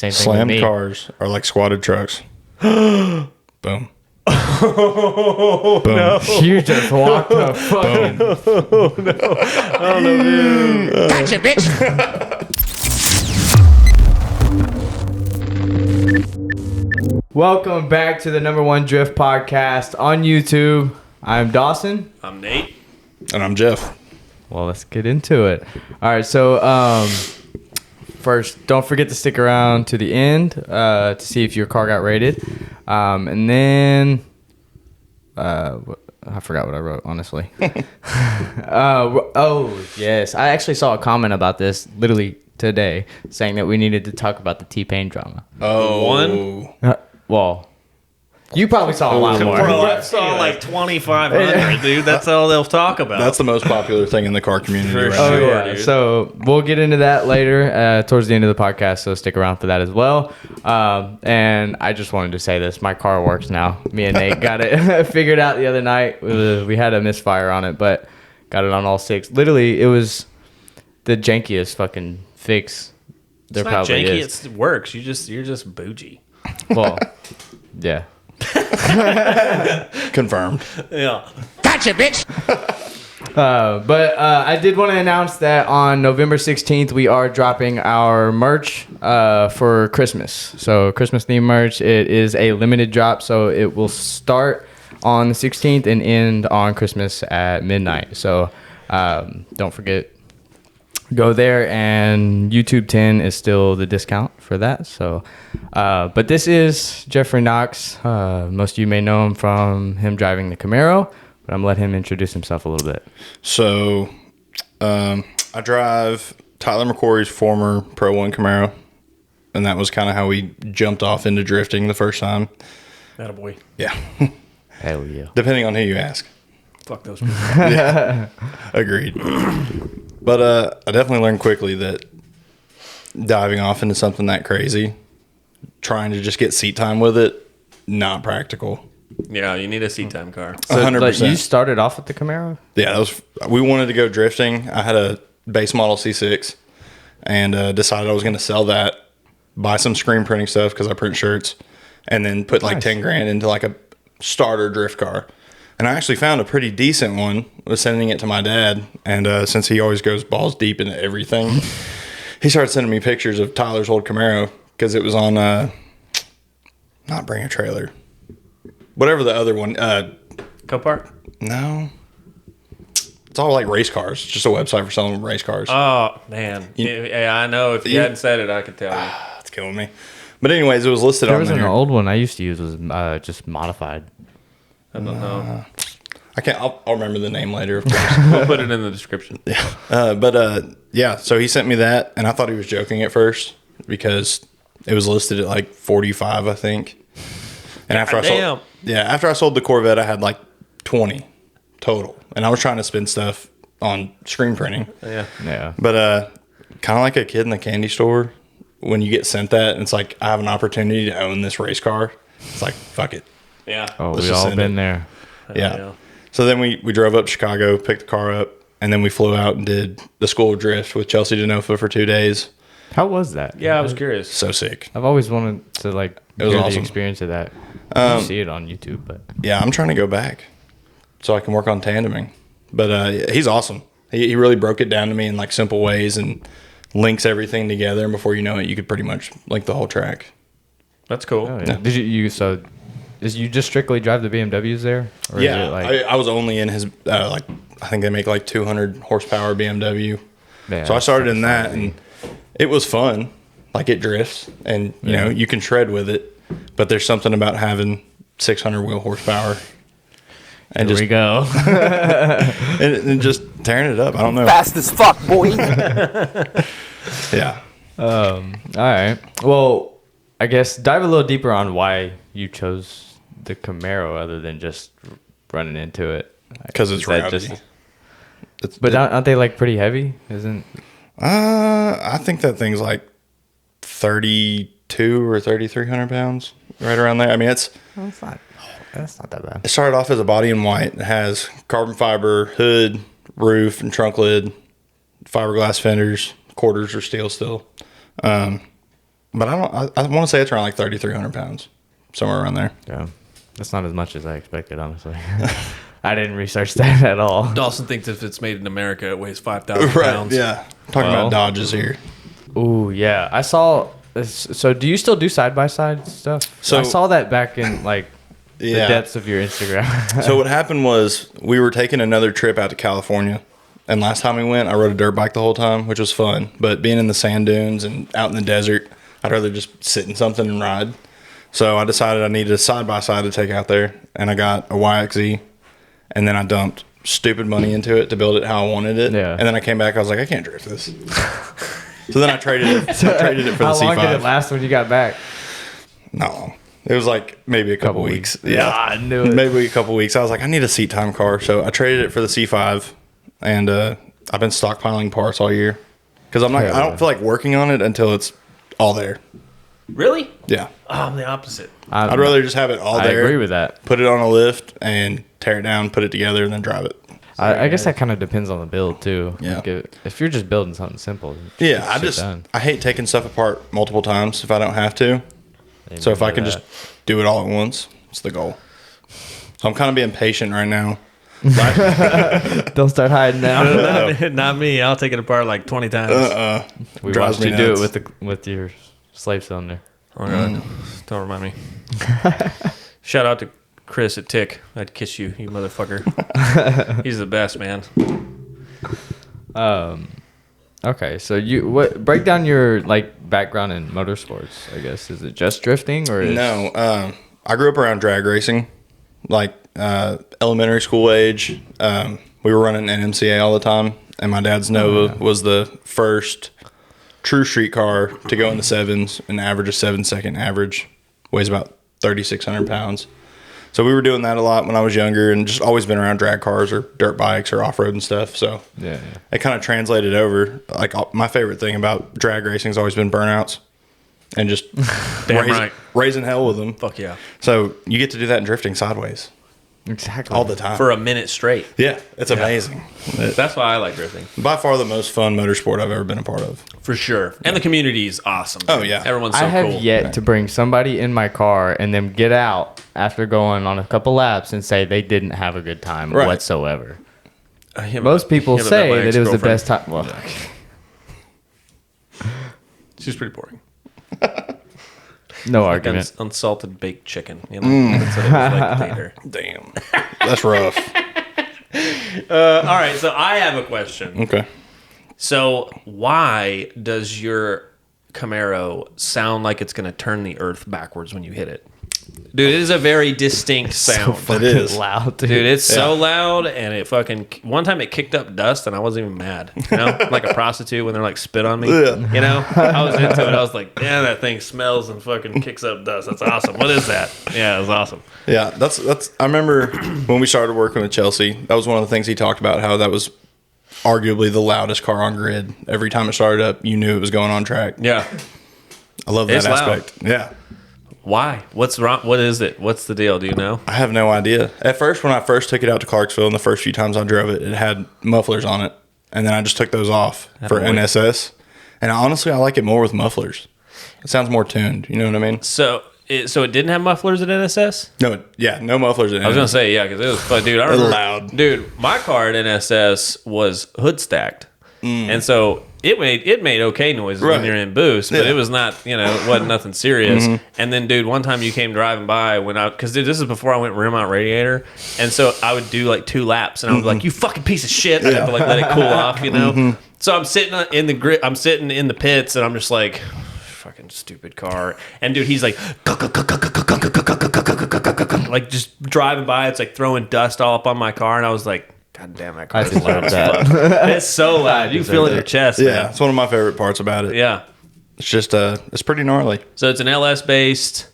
Same thing with Slammed me. cars are like squatted trucks. Boom. Oh, Boom. no. You just walked a fucking... Oh, no. Oh, no, dude. Gotcha, bitch. Welcome back to the #1 Drift Podcast on YouTube. I'm Dawson. I'm Nate. And I'm Jeff. Well, let's get into it. All right, so first, don't forget to stick around to the end to see if your car got rated. And then, I forgot what I wrote, honestly. Oh, yes. I actually saw a comment about this literally today saying that we needed to talk about the T-Pain drama. Oh. One? Well, you probably saw a lot more. Bro, I saw like 2,500, dude. That's all they'll talk about. That's the most popular thing in the car community For right sure. now. Oh, yeah. dude. So we'll get into that later towards the end of the podcast, so stick around for that as well. And I just wanted to say this. My car works now. Me and Nate got it figured out the other night. We had a misfire on it, but got it on all six. Literally, it was the jankiest fucking fix there it's not probably janky. is. It works. You're just bougie. Well, yeah. Confirmed. Yeah. Gotcha, bitch. But I did want to announce that on November 16th, we are dropping our merch for Christmas. So Christmas themed merch, it is a limited drop. So it will start on the 16th and end on Christmas at midnight. So don't forget, go there, and YouTube 10 is still the discount for that. So, but this is Jeffrey Knox. Most of you may know him from him driving the Camaro. But I'm going to let him introduce himself a little bit. So, I drive Tyler McCory's former Pro 1 Camaro. And that was kind of how we jumped off into drifting the first time. Attaboy. Yeah. Hell yeah. Depending on who you ask. Fuck those people. Agreed. But I definitely learned quickly that diving off into something that crazy, trying to just get seat time with it, not practical. Yeah, you need a seat time car. So, 100%. like, you started off with the Camaro? Yeah, we wanted to go drifting. I had a base model C6 and decided I was going to sell that, buy some screen printing stuff because I print shirts, and then put like Nice. 10 grand into like a starter drift car. And I actually found a pretty decent one, was sending it to my dad. And since he always goes balls deep into everything, he started sending me pictures of Tyler's old Camaro because it was on, not Bring a Trailer. Whatever the other one, Copart? no. It's all like race cars. It's just a website for selling race cars. Oh, man. Yeah, I know. If you hadn't said it, I could tell you. It's killing me. But anyways, it was listed There on was there. an old one I used to use was just modified. I don't know. I can't. I'll remember the name later, of course. We'll put it in the description. Yeah. So he sent me that, and I thought he was joking at first because it was listed at like 45, I think. And after Damn. after I sold the Corvette, I had like 20 total, and I was trying to spend stuff on screen printing. Yeah. Yeah. But kind of like a kid in the candy store, when you get sent that, and it's like I have an opportunity to own this race car. It's like fuck it. Yeah. Oh, Let's we just all send been it. there. Yeah. Yeah. So then we drove up to Chicago, picked the car up, and then we flew out and did the School of Drift with Chelsea DeNofa for 2 days. How was that? Yeah, I was curious. So sick. I've always wanted to like was hear awesome. the experience of that. You see it on YouTube, but Yeah, I'm trying to go back so I can work on tandeming. But he's awesome. He really broke it down to me in like simple ways and links everything together. And before you know it, you could pretty much link the whole track. That's cool. oh, yeah. Did you just strictly drive the BMWs there? Or Yeah, is it like, I was only in his I think they make like 200 horsepower BMW. Yeah, So I started in that's that, and it was fun. Like it drifts, and you know you can shred with it. But there's something about having 600 wheel horsepower and Here just we go. and just tearing it up. I don't know. Fast as fuck, boy. Yeah. All right. Well, I guess dive a little deeper on why you chose the Camaro other than just running into it. Because it's Is that rowdy. But aren't they like pretty heavy? Isn't? I think that thing's like 32 or 3,300 pounds, right around there. I mean, That's not that bad. it started off as a body in white. It has carbon fiber hood, roof, and trunk lid, fiberglass fenders. Quarters are steel still. But I want to say it's around like 3,300 pounds, somewhere around there. Yeah, that's not as much as I expected, honestly. I didn't research that at all. Dawson thinks if it's made in America, it weighs 5,000 Right. pounds. Yeah. Talking about Dodges here. Ooh, yeah. I saw. So, do you still do side by side stuff? So I saw that back in like the Yeah. depths of your Instagram. So what happened was we were taking another trip out to California, and last time we went, I rode a dirt bike the whole time, which was fun. But being in the sand dunes and out in the desert, I'd rather just sit in something and ride. So I decided I needed a side by side to take out there, and I got a YXZ, and then I dumped stupid money into it to build it how I wanted it. Yeah. And then I came back, I was like, I can't drift this. So then I traded it. For the How C5. long did it last when you got back? Not long. It was like maybe a couple weeks. Yeah, I knew it. Maybe a couple weeks. I was like, I need a seat time car, so I traded it for the C5, and I've been stockpiling parts all year because I don't feel like working on it until it's all there. Really? Yeah, Oh, I'm the opposite. I'd rather just have it all there. I agree with that. Put it on a lift and tear it down, put it together, and then drive it. I guess that kind of depends on the build too. Yeah. Like if you're just building something simple. Yeah, just done. I hate taking stuff apart multiple times if I don't have to. So if I can just do it all at once, it's the goal. So I'm kind of being patient right now. Don't start hiding now. Not me. I'll take it apart like 20 times. We drives watched you me do nuts. it with your slave cylinder. Oh, God. Don't remind me. Shout out to Chris at Tick. I'd kiss you, you motherfucker. He's the best, man. Okay, so break down your like background in motorsports, I guess. Is it just drifting or No, I grew up around drag racing, like elementary school age. We were running NMCA all the time, and my dad's Nova was the first true street car to go in the sevens, an average of 7-second average, weighs about 3,600 pounds. So we were doing that a lot when I was younger, and just always been around drag cars or dirt bikes or off road and stuff. So Yeah. it kind of translated over. Like my favorite thing about drag racing has always been burnouts, and just Damn right. raising hell with them. Fuck yeah. So you get to do that in drifting sideways Exactly. all the time. For a minute straight. Yeah, it's amazing. That's why I like drifting. By far the most fun motorsport I've ever been a part of. For sure. And the community is awesome. Oh, yeah. Everyone's so I have cool. yet to bring somebody in my car and then get out after going on a couple laps and say they didn't have a good time Right. whatsoever. Him- Most people him and say my that it was the ex-girlfriend. best time. Well, She's pretty boring. no Like argument. unsalted baked chicken. You know? That's what it was like to date her. Damn. That's rough. All right, so I have a question. Okay. So why does your Camaro sound like it's going to turn the earth backwards when you hit it? Dude, it is a very distinct sound. It is. Loud, dude. Dude, it's so loud, and it fucking... One time it kicked up dust, and I wasn't even mad. You know? Like a prostitute when they're like, spit on me. Yeah. You know? I was into it. I was like, damn, that thing smells and fucking kicks up dust. That's awesome. What is that? Yeah, it was awesome. Yeah, that's. I remember when we started working with Chelsea, that was one of the things he talked about, how that was arguably the loudest car on grid. Every time it started up, you knew it was going on track. Yeah. I love that It's loud. aspect. Yeah. Why? What's wrong? What is it? What's the deal? Do you know? I have no idea. At first, when I first took it out to Clarksville, and the first few times I drove it, it had mufflers on it. And then I just took those off for don't like- NSS. And honestly, I like it more with mufflers. It sounds more tuned. You know what I mean? So it didn't have mufflers at NSS? No mufflers in it. I was gonna say yeah, because it was fun, dude. I remember, loud. dude. My car at NSS was hood stacked, and so it made okay noises when Right. you're in boost, but Yeah. it was not, it wasn't nothing serious. And then, dude, one time you came driving by because this is before I went rim out radiator, and so I would do like 2 laps, and I was like, "You fucking piece of shit!" I have to like let it cool off, you know. So I'm sitting in the I'm sitting in the pits, and I'm just like, fucking stupid car. And dude, he's like just driving by. It's like throwing dust all up on my car, and I was like, God damn, that car I is loud deserve as that. fuck. It's so loud. You can feel it in your chest, Yeah, man. it's one of my favorite parts about it. Yeah. It's just, it's pretty gnarly. So it's an LS based,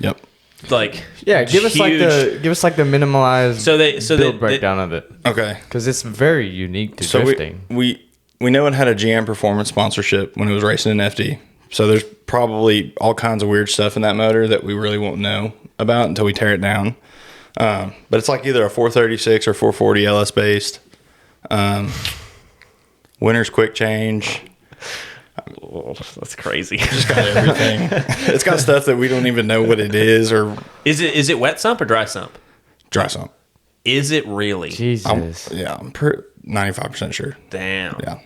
Yep. like Yeah, give us like the minimalized build they breakdown of it, Okay. because it's very unique to So drifting. we know it had a GM Performance sponsorship when it was racing in FD. So there's probably all kinds of weird stuff in that motor that we really won't know about until we tear it down. But it's like either a 436 or 440 LS based. Winner's quick change. Oh, that's crazy. It's got everything. It's got stuff that we don't even know what it is or Is it wet sump or dry sump? dry sump. Is it really? Jesus. I'm 95% sure. Damn. Yeah.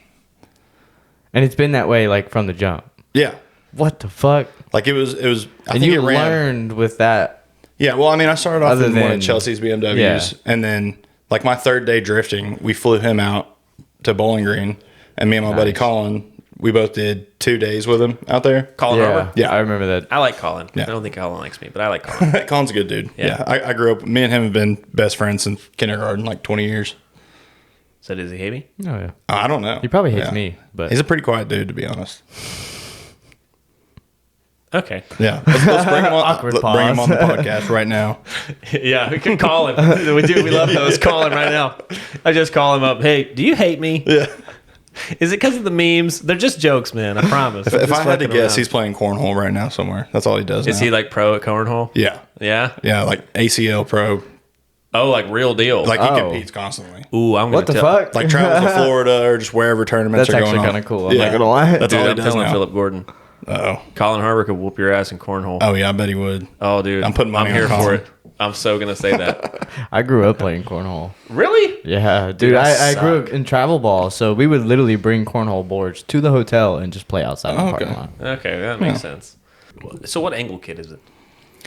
And it's been that way like from the jump. Yeah. What the fuck? Like it was. I And think you it ran. learned with that. Yeah. Well, I mean, I started off Other in one than- of Chelsea's BMWs, Yeah. and then like my third day drifting, we flew him out to Bowling Green, and me and my buddy Colin, we both did 2 days with him out there. Colin Yeah. Harbor? Yeah. I remember that. I like Colin. Yeah. I don't think Colin likes me, but I like Colin. Colin's a good dude. Yeah. Yeah. I grew up. Me and him have been best friends since kindergarten, like 20 years. So does he hate me? Oh, yeah. I don't know. He probably hates Yeah. me, but He's a pretty quiet dude, to be honest. Okay. Yeah. Let's bring him on. Awkward Bring him pause. on the podcast right now. Yeah, we can call him. We love those. Call him right now. I just call him up. Hey, do you hate me? Yeah. Is it because of the memes? They're just jokes, man. I promise. If I had to guess, he's playing cornhole right now somewhere. That's all he does. Is now. he like pro at cornhole? Yeah. Yeah. Yeah. Like ACL pro. Oh, like real deal. Like he Oh. competes constantly. ooh, I'm gonna what the tell, fuck? Like travels to Florida or just wherever tournaments That's are actually going on. kind of cool. I'm not gonna lie. That's Dude, all he I'm does telling now. Philip Gordon. Uh-oh. Colin Harbor could whoop your ass in cornhole. Oh, yeah. I bet he would. Oh, dude. I'm putting money I'm here on for Colin. it. I'm so gonna say that. I grew up playing cornhole. Really? Yeah, dude. Dude, I I grew suck. up in travel ball, so we would literally bring cornhole boards to the hotel and just play outside the Oh, parking okay. lot. Okay, that makes sense. So what angle kit is it?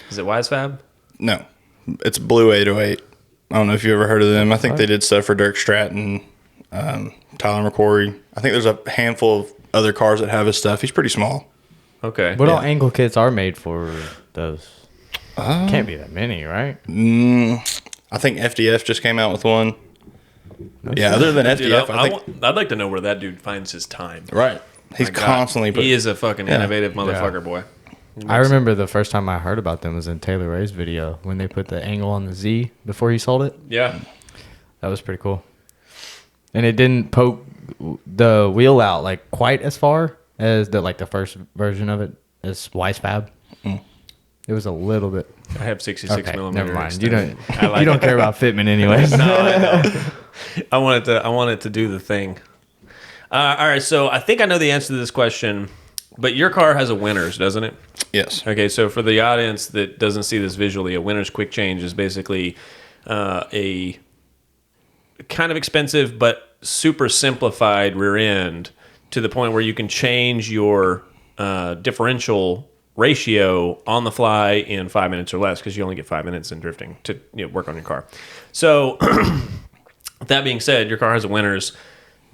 Is it Wisefab? No. It's Blue 808. I don't know if you ever heard of them. I think they did stuff for Dirk Stratton, Tyler McQuarrie. I think there's a handful of other cars that have his stuff. He's pretty small. Okay. What all Yeah. angle kits are made for those? Can't be that many, right? I think FDF just came out with one. Yeah, other than Dude, FDF, I think. I'd like to know where that dude finds his time. Right. He's My God. constantly. He is a fucking innovative motherfucker, boy. I remember the first time I heard about them was in Taylor Ray's video when they put the angle on the Z before he sold it. Yeah. That was pretty cool. And it didn't poke the wheel out like quite as far as the first version of it as Wisefab. It was a little bit. I have 66 Okay, millimeter. never mind. extended. You don't care about fitment anyways. No, I don't. I wanted to do the thing. All right, so I think I know the answer to this question, but your car has a Winners, doesn't it? Yes. Okay, so for the audience that doesn't see this visually, a Winners quick change is basically a kind of expensive but super simplified rear end to the point where you can change your differential ratio on the fly in 5 minutes or less, because you only get 5 minutes in drifting to work on your car. So that being said, your car has a Winners.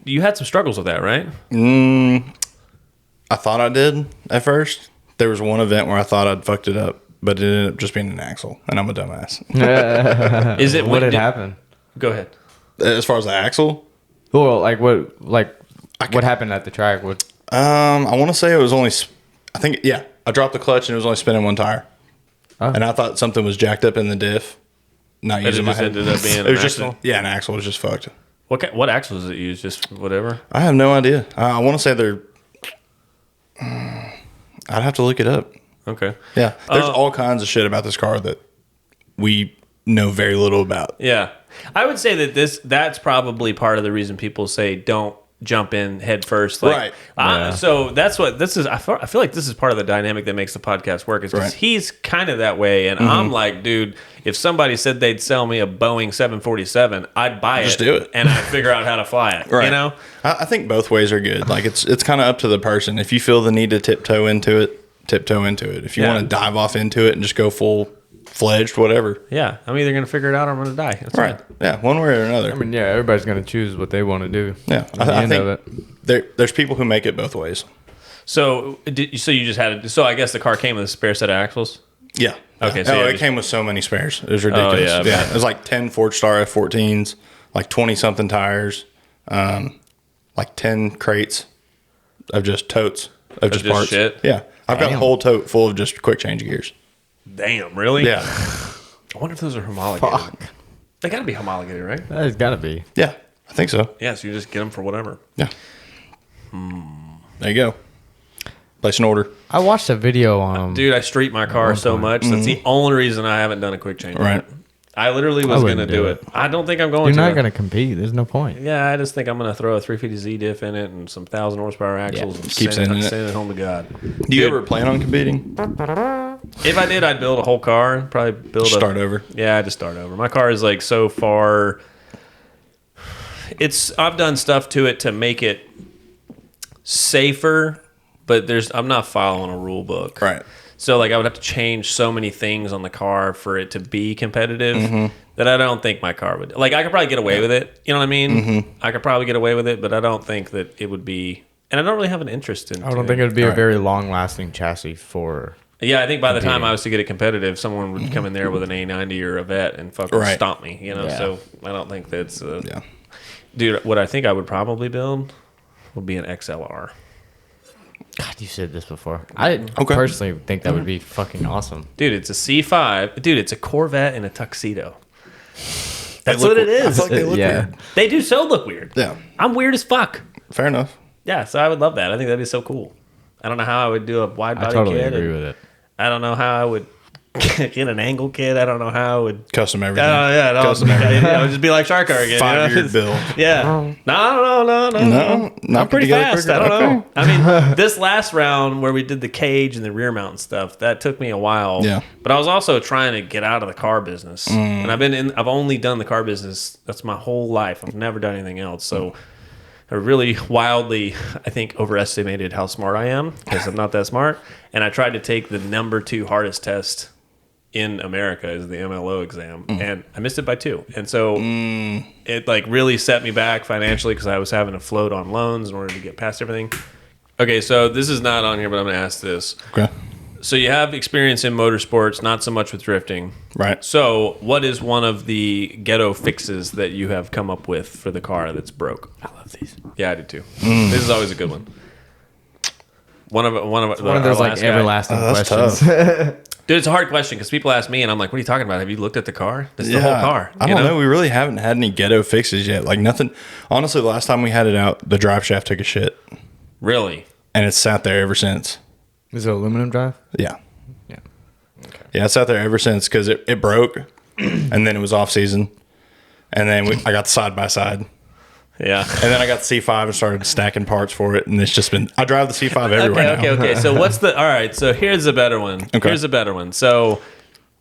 You had some struggles with that, right? I thought I did at first. There was one event where I thought I'd fucked it up, but it ended up just being an axle, and I'm a dumbass. Is it What had happened? Go ahead. As far as the axle, Well, what happened at the track? What? I want to say it was only. I think I dropped the clutch and it was only spinning one tire, and I thought something was jacked up in the diff. Not But it using my just head. ended up being It an was just axle? an axle was just fucked. What axle does it use? Just whatever? I have no idea. I want to say they're. I'd have to look it up. Okay. Yeah, there's all kinds of shit about this car that we know very little about. Yeah. I would say that that's probably part of the reason people say don't jump in head first. Right. So that's what this is. I feel like this is part of the dynamic that makes the podcast work, is because Right. he's kind of that way. And I'm like, dude, if somebody said they'd sell me a Boeing 747, I'd buy Just do it. and I'd figure out how to fly it. Right. You know? I think both ways are good. Like it's kind of up to the person. If you feel the need to tiptoe into it, tiptoe into it. If you Yeah. want to dive off into it and just go full fledged, whatever. Yeah. I'm either going to figure it out or I'm going to die. That's Right. Yeah, one way or another. I mean, yeah, everybody's gonna choose what they want to do. Yeah, At the I end of think it. there's people who make it both ways. So you just had so I guess the car came with a spare set of axles? Yeah. Okay, Yeah. so yeah, it just- came with so many spares. It was ridiculous. yeah, I bet. It was like 10 Ford Star F14s, like 20 something tires, like 10 crates of just totes of just just parts. shit? Yeah. I've got a Damn. whole tote full of just quick change gears. Damn, really? Yeah. I wonder if those are homologated. They got to be homologated, right? That's gotta be. Yeah. I think so. Yeah, so you just get them for whatever. Yeah. There you go. Place an order. I watched a video on Dude, I street my car so much. That's the only reason I haven't done a quick change. Right. I literally was going to wouldn't do do it. I don't think I'm going You're to. not going to compete. There's no point. Yeah, I just think I'm going to throw a 350Z diff in it and some 1,000 horsepower axles and Keep sending it. send it home to God. Do you ever plan on competing? If I did, I'd build a whole car. Probably build Start over. Yeah, I'd just start over. My car is like so far. I've done stuff to it to make it safer, but I'm not following a rule book. Right. So like I would have to change so many things on the car for it to be competitive that I don't think my car would. Like I could probably get away with it. You know what I mean? I could probably get away with it, but I don't think that it would be. And I don't really have an interest in. I don't think it would be a very long-lasting chassis for. Yeah, I think by the time I was to get it competitive, someone would come in there with an A90 or a Vet and fucking stomp me. You know, so I don't think that's. Dude, what I think I would probably build would be an XLR. God, you said this before. I personally think that would be fucking awesome. Dude, it's a C5. Dude, it's a Corvette in a tuxedo. That's what it is. I feel like they look weird. They do so look weird. Yeah. I'm weird as fuck. Fair enough. Yeah, so I would love that. I think that'd be so cool. I don't know how I would do a wide body I totally kit. agree with it. I don't know how I would get an angle kit. I don't know how I would Custom everything. Custom everything. It would just be like Shark Car again. 5-year build. Yeah. No. I'm pretty fast. I don't know. I mean, this last round where we did the cage and the rear mount and stuff, that took me a while. Yeah. But I was also trying to get out of the car business. And I've only done the car business. That's my whole life. I've never done anything else. So I really wildly, I think, overestimated how smart I am because I'm not that smart. And I tried to take the number 2 hardest test in America is the MLO exam, and I missed it by 2. And so it like really set me back financially because I was having to float on loans in order to get past everything. Okay, so this is not on here, but I'm going to ask this. Okay. So you have experience in motorsports, not so much with drifting. Right. So what is one of the ghetto fixes that you have come up with for the car that's broke? I love these. Yeah, I do too. This is always a good one. One of those like everlasting questions. Dude, it's a hard question because people ask me, and I'm like, "What are you talking about? Have you looked at the car? This is the whole car." I don't know. We really haven't had any ghetto fixes yet. Like nothing. Honestly, the last time we had it out, the drive shaft took a shit, Really? and it's sat there ever since. Is it aluminum drive? Yeah. Yeah. Okay. Yeah, it's sat there ever since because it broke, and then it was off season, and then I got the side by side. Yeah. And then I got the C5 and started stacking parts for it, and it's just been. I drive the C5 everywhere now. Okay. So what's the? All right. So here's a better one. Okay. Here's a better one. So,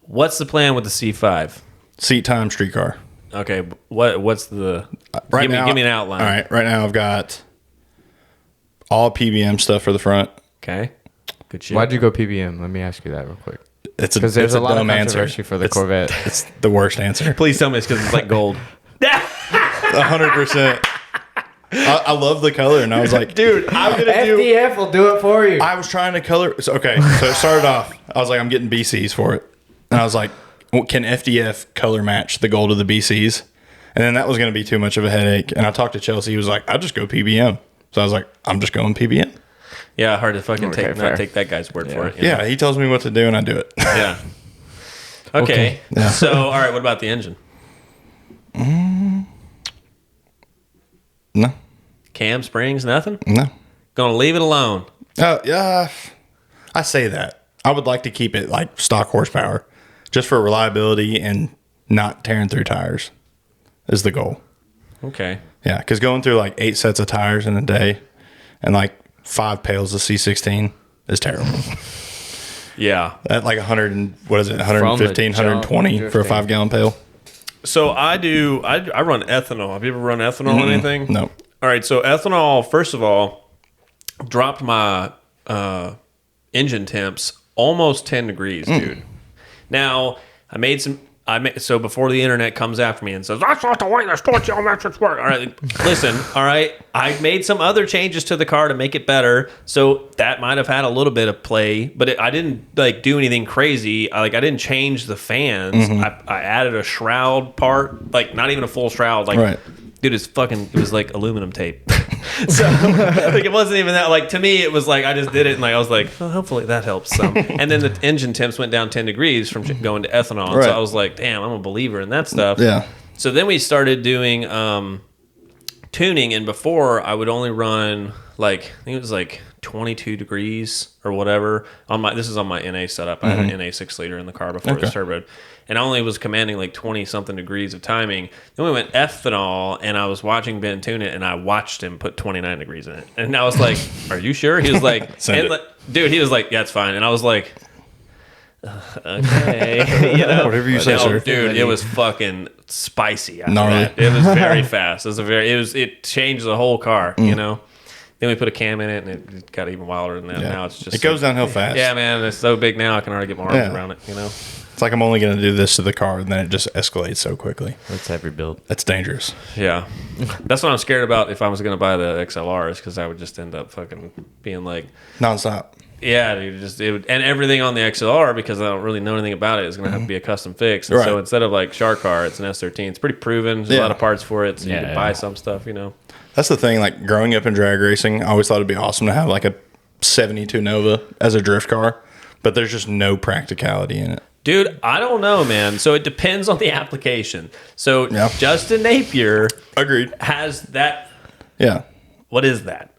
what's the plan with the C5? Seat time streetcar. Okay. What's the? Right give now, me an outline. All right. Right now I've got all PBM stuff for the front. Okay. Good shit. Why'd you go PBM? Let me ask you that real quick. It's Because there's a lot of dumb controversy for the Corvette. It's the worst answer. Please tell me it's because it's like gold. 100%. I love the color, and I was like, Dude, I'm gonna FDF will do it for you. I was trying to color. So it started off. I was like, I'm getting BCs for it, and I was like, well, can FDF color match the gold of the BCs? And then that was going to be too much of a headache. And I talked to Chelsea. He was like, I'll just go PBM. So I was like, I'm just going PBM. Yeah, hard to fucking Okay, not fair. take that guy's word for it. you know? Yeah, he tells me what to do, and I do it. Yeah. Okay. Yeah. So, all right. What about the engine? No. Cam springs, nothing. No. Gonna leave it alone. Yeah, I say that. I would like to keep it like stock horsepower, just for reliability and not tearing through tires is the goal. Okay. Yeah, because going through like 8 sets of tires in a day and like 5 pails of C16 is terrible. Yeah. At like 100 and what is it, 115, 120 for a 5-gallon pail? So I run ethanol. Have you ever run ethanol on anything? No. All right. So ethanol, first of all, dropped my engine temps almost 10 degrees, dude. Now so before the internet comes after me and says, that's not the way the stoichiometrics work. All right, listen, all right. I made some other changes to the car to make it better. So that might have had a little bit of play, but I didn't like do anything crazy. I didn't change the fans. I added a shroud part, like not even a full shroud. Like, Right. dude, it was like aluminum tape. So like it wasn't even that, like to me it was like I just did it and like I was like, oh, hopefully that helps some. And then the engine temps went down 10 degrees from going to ethanol. Right. So I was like, damn, I'm a believer in that stuff. Yeah. So then we started doing tuning, and before I would only run like I think it was like 22 degrees or whatever this is on my NA setup. I had an NA 6-liter in the car before it was turboed, and I only was commanding like 20 something degrees of timing. Then we went ethanol, and I was watching Ben tune it, and I watched him put 29 degrees in it, and I was like, "Are you sure?" He was like, "Dude," he was like, "Yeah, it's fine," and I was like, "Okay," whatever you say, sir. Dude, it was fucking spicy. Gnarly. It was very fast. It changed the whole car. Then we put a cam in it, and it got even wilder than that. Yeah. Now it's just it goes downhill fast. Yeah, man, it's so big now I can already get my arms around it. It's like I'm only going to do this to the car, and then it just escalates so quickly. That's every build. That's dangerous. Yeah, that's what I'm scared about if I was going to buy the XLRs, because I would just end up fucking being like nonstop. Yeah, dude, and everything on the XLR, because I don't really know anything about it, is going to have to be a custom fix. And so instead of like Shark Car, it's an S13. It's pretty proven. There's a lot of parts for it, so you can buy some stuff. That's the thing. Like growing up in drag racing, I always thought it'd be awesome to have like a 72 Nova as a drift car, but there's just no practicality in it. Dude, I don't know, man. So it depends on the application. So Justin Napier agreed has that. Yeah. What is that?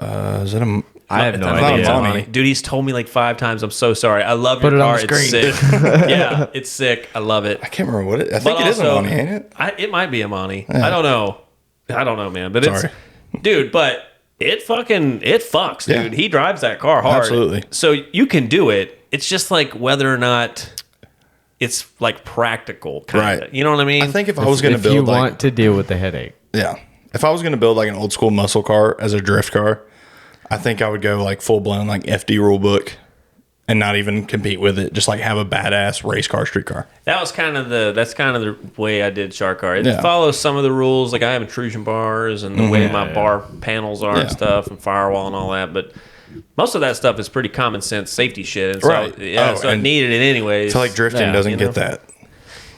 Is it a? I have no idea. Dude, he's told me like 5 times. I'm so sorry. I love your Put it car. on the It's screen. sick. Yeah, it's sick. I love it. I can't remember what it. I think it is a Monty, ain't it? It might be a Monty. Yeah. I don't know, man. But Sorry. dude. But it fucks, dude. Yeah. He drives that car hard. Absolutely. So you can do it. It's just like whether or not it's like practical, kind of. Right. You know what I mean? I think if I was going to build, you want to deal with the headache, if I was going to build like an old school muscle car as a drift car, I think I would go like full blown like FD rule book and not even compete with it. Just like have a badass race car, street car. That's kind of the way I did Shark Car. It follows some of the rules. Like I have intrusion bars and the way my bar panels are and stuff, and firewall and all that. But most of that stuff is pretty common sense safety shit. And so, so I needed it anyways. So like drifting doesn't get that.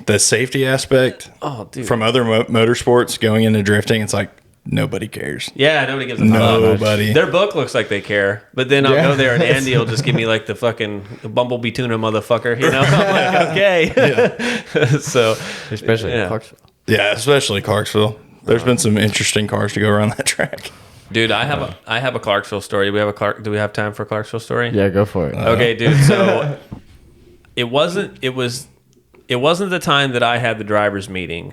The safety aspect from other motorsports going into drifting, it's like nobody cares. Yeah, nobody gives a fuck. Nobody. Their book looks like they care, but then I'll go there and Andy will just give me like the fucking bumblebee tuna motherfucker, I'm like, okay. So especially Clarksville. Yeah, especially Clarksville. There's been some interesting cars to go around that track. Dude, I have a Clarksville story. Do we have time for a Clarksville story? Yeah, go for it. Okay, dude. So it wasn't the time that I had the driver's meeting,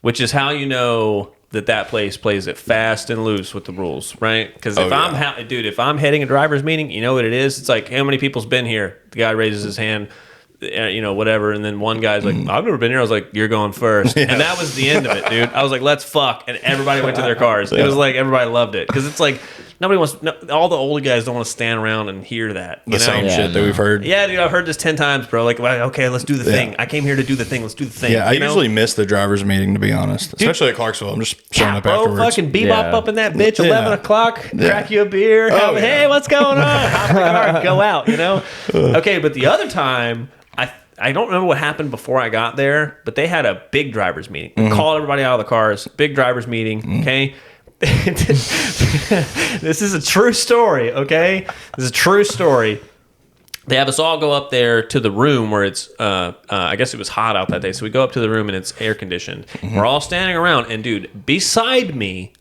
which is how you know that place plays it fast and loose with the rules, right? Because if I'm heading a driver's meeting, you know what it is? It's like, how many people's been here? The guy raises his hand, whatever, and then one guy's like, I've never been here. I was like, you're going first. And that was the end of it, dude. I was like, let's fuck. And everybody went to their cars. It was like, everybody loved it. Because it's like, all the older guys don't want to stand around and hear that. The same shit that we've heard. Yeah, dude, I've heard this 10 times, bro. Like, okay, let's do the thing. I came here to do the thing. Let's do the thing. Yeah, I usually miss the driver's meeting, to be honest. Especially at Clarksville. I'm just showing up afterwards. Fucking bebop up in that bitch, 11 o'clock, crack you a beer, hey, what's going on? Hop in the car and go out, Okay, but the other time, I don't remember what happened before I got there, but they had a big driver's meeting. They called everybody out of the cars, big driver's meeting, okay? This is a true story, okay? This is a true story. They have us all go up there to the room where it's, I guess it was hot out that day. So we go up to the room and it's air conditioned. We're all standing around. And dude, beside me,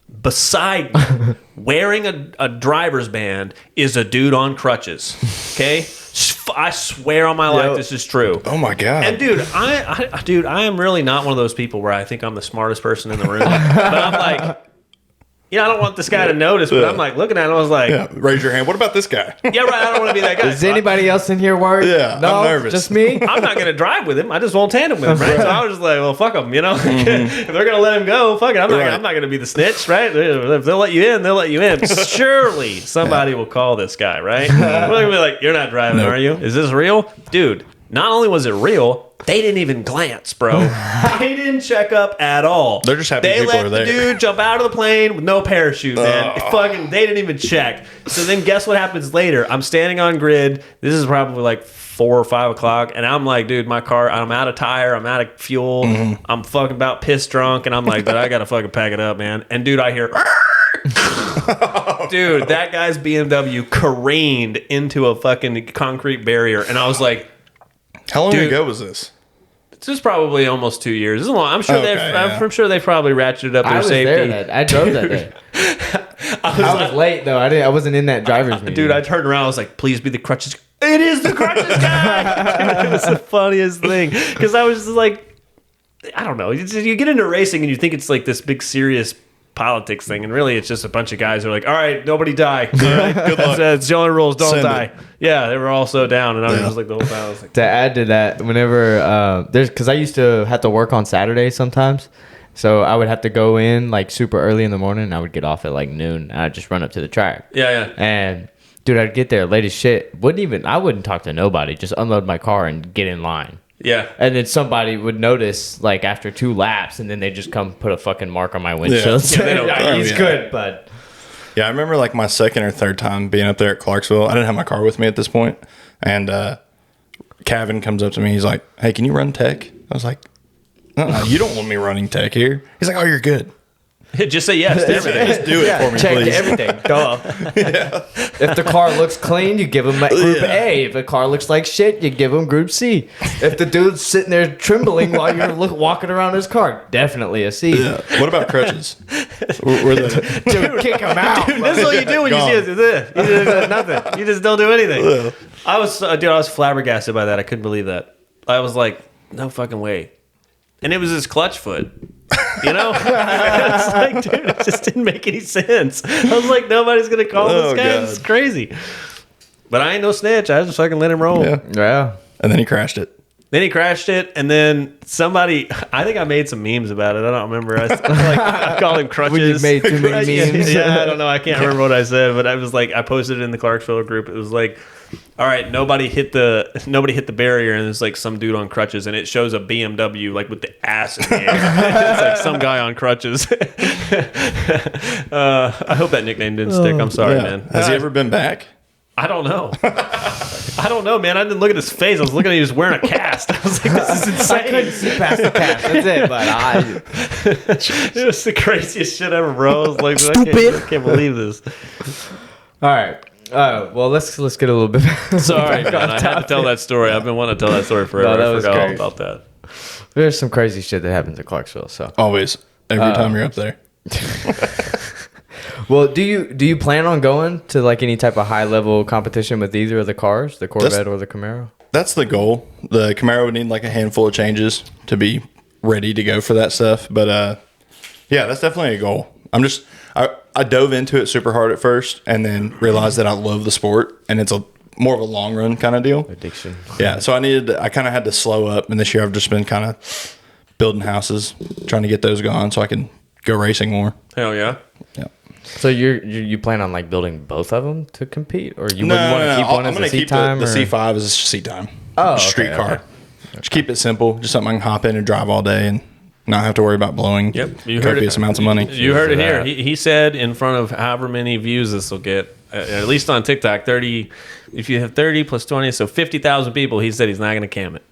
wearing a driver's band is a dude on crutches. Okay? I swear on my life this is true. Oh my God. And dude, I am really not one of those people where I think I'm the smartest person in the room. But I'm like, I don't want this guy to notice, but I'm like looking at him. I was like, raise your hand. What about this guy? Yeah, right. I don't want to be that guy. Is anybody else in here worried? Yeah, no, I'm nervous. Just me. I'm not going to drive with him. I just won't tandem with him, right? So I was just like, well, fuck them, If they're going to let him go, fuck it. I'm not going to be the snitch, right? If they'll let you in, they'll let you in. Surely somebody will call this guy, right? We're going to be like, you're not driving, are you? Is this real? Dude, not only was it real, they didn't even glance, bro. They didn't check up at all. They're just happy people are there. They let the dude jump out of the plane with no parachute, man. They didn't even check. So then guess what happens later? I'm standing on grid. This is probably like 4 or 5 o'clock. And I'm like, dude, my car, I'm out of tire. I'm out of fuel. I'm fucking about piss drunk. And I'm like, but I got to fucking pack it up, man. And dude, I hear... Dude, that guy's BMW careened into a fucking concrete barrier. And I was like... How long ago was this? This is probably almost 2 years. This is long. I'm sure I'm sure they probably ratcheted up their safety. I drove that day. I was late though. I wasn't in that driver's meeting. Dude, I turned around. I was like, please be the crutches. It is the crutches guy. Dude, it was the funniest thing because I was just like, I don't know. You get into racing and you think it's like this big serious politics thing, and really it's just a bunch of guys who are like, all right, nobody die. All right, good luck. It's the only rules, don't die. Yeah, they were all so down, and I was just like the whole time. I was like, to add to that, whenever because I used to have to work on Saturdays sometimes, so I would have to go in like super early in the morning, and I would get off at like noon, and I'd just run up to the track. Yeah. And dude, I'd get there late as shit. I wouldn't talk to nobody. Just unload my car and get in line. Yeah. And then somebody would notice like after 2 laps, and then they just come put a fucking mark on my windshield. Yeah, they don't- He's good, but Yeah, I remember like my second or third time being up there at Clarksville. I didn't have my car with me at this point, and Kevin comes up to me. He's like, "Hey, can you run tech?" I was like, "You don't want me running tech here." He's like, "Oh, you're good. Just say yes to everything. Just do it for me, check please." everything. Duh. If the car looks clean, you give him group A. If the car looks like shit, you give him group C. If the dude's sitting there trembling while you're walking around his car, definitely a C. Yeah. What about crutches? Where the, Dude, kick him out. Dude, this is what you do when you see it. You do nothing. You just don't do anything. I was flabbergasted by that. I couldn't believe that. I was like, no fucking way. And it was his clutch foot. You know? I was like, dude, it just didn't make any sense. I was like, nobody's going to call this guy. God. This is crazy. But I ain't no snitch. I just fucking let him roll. Yeah. and then he crashed it. Then he crashed it, and then somebody, I think I made some memes about it. I don't remember. I called him crutches. When you made too many memes. Yeah, I don't know. I can't remember what I said, but I was like, I posted it in the Clarksville group. It was like, all right, nobody hit the barrier, and there's like some dude on crutches, and it shows a BMW like with the ass in the air. It's like some guy on crutches. I hope that nickname didn't stick. I'm sorry, man. Has he ever been back? I don't know. I don't know, man. I didn't look at his face. I was looking at him. He was wearing a cast. I was like, this is insane. I couldn't see past the cast. That's it. But It was the craziest shit ever, bro. I was like, Stupid. I can't believe this. all right. Well, let's get a little bit. Sorry, man. I had to tell that story. I've been wanting to tell that story forever. No, that I was forgot all great. about that. There's some crazy shit that happens at Clarksville. So, Always. Every time you're up there. well, do you plan on going to like any type of high level competition with either of the cars, the Corvette or the Camaro? That's the goal. The Camaro would need like a handful of changes to be ready to go for that stuff. But yeah, that's definitely a goal. I dove into it super hard at first and then realized that I love the sport and it's more of a long run kind of deal. Addiction. Yeah, so I kind of had to slow up, and this year I've just been kind of building houses, trying to get those gone so I can go racing more. Hell yeah. Yeah. So you plan on like building both of them to compete, or you wouldn't want to keep one I'm as gonna a seat keep time? the or? C5 as a seat time. Oh, okay, street car. okay. Just keep it simple, just something I can hop in and drive all day and not have to worry about blowing copious amounts of money. You heard it for here. that. He said in front of however many views this will get, at least on TikTok, 30. If you have 30 plus 20, so 50,000 people, he said he's not going to cam it.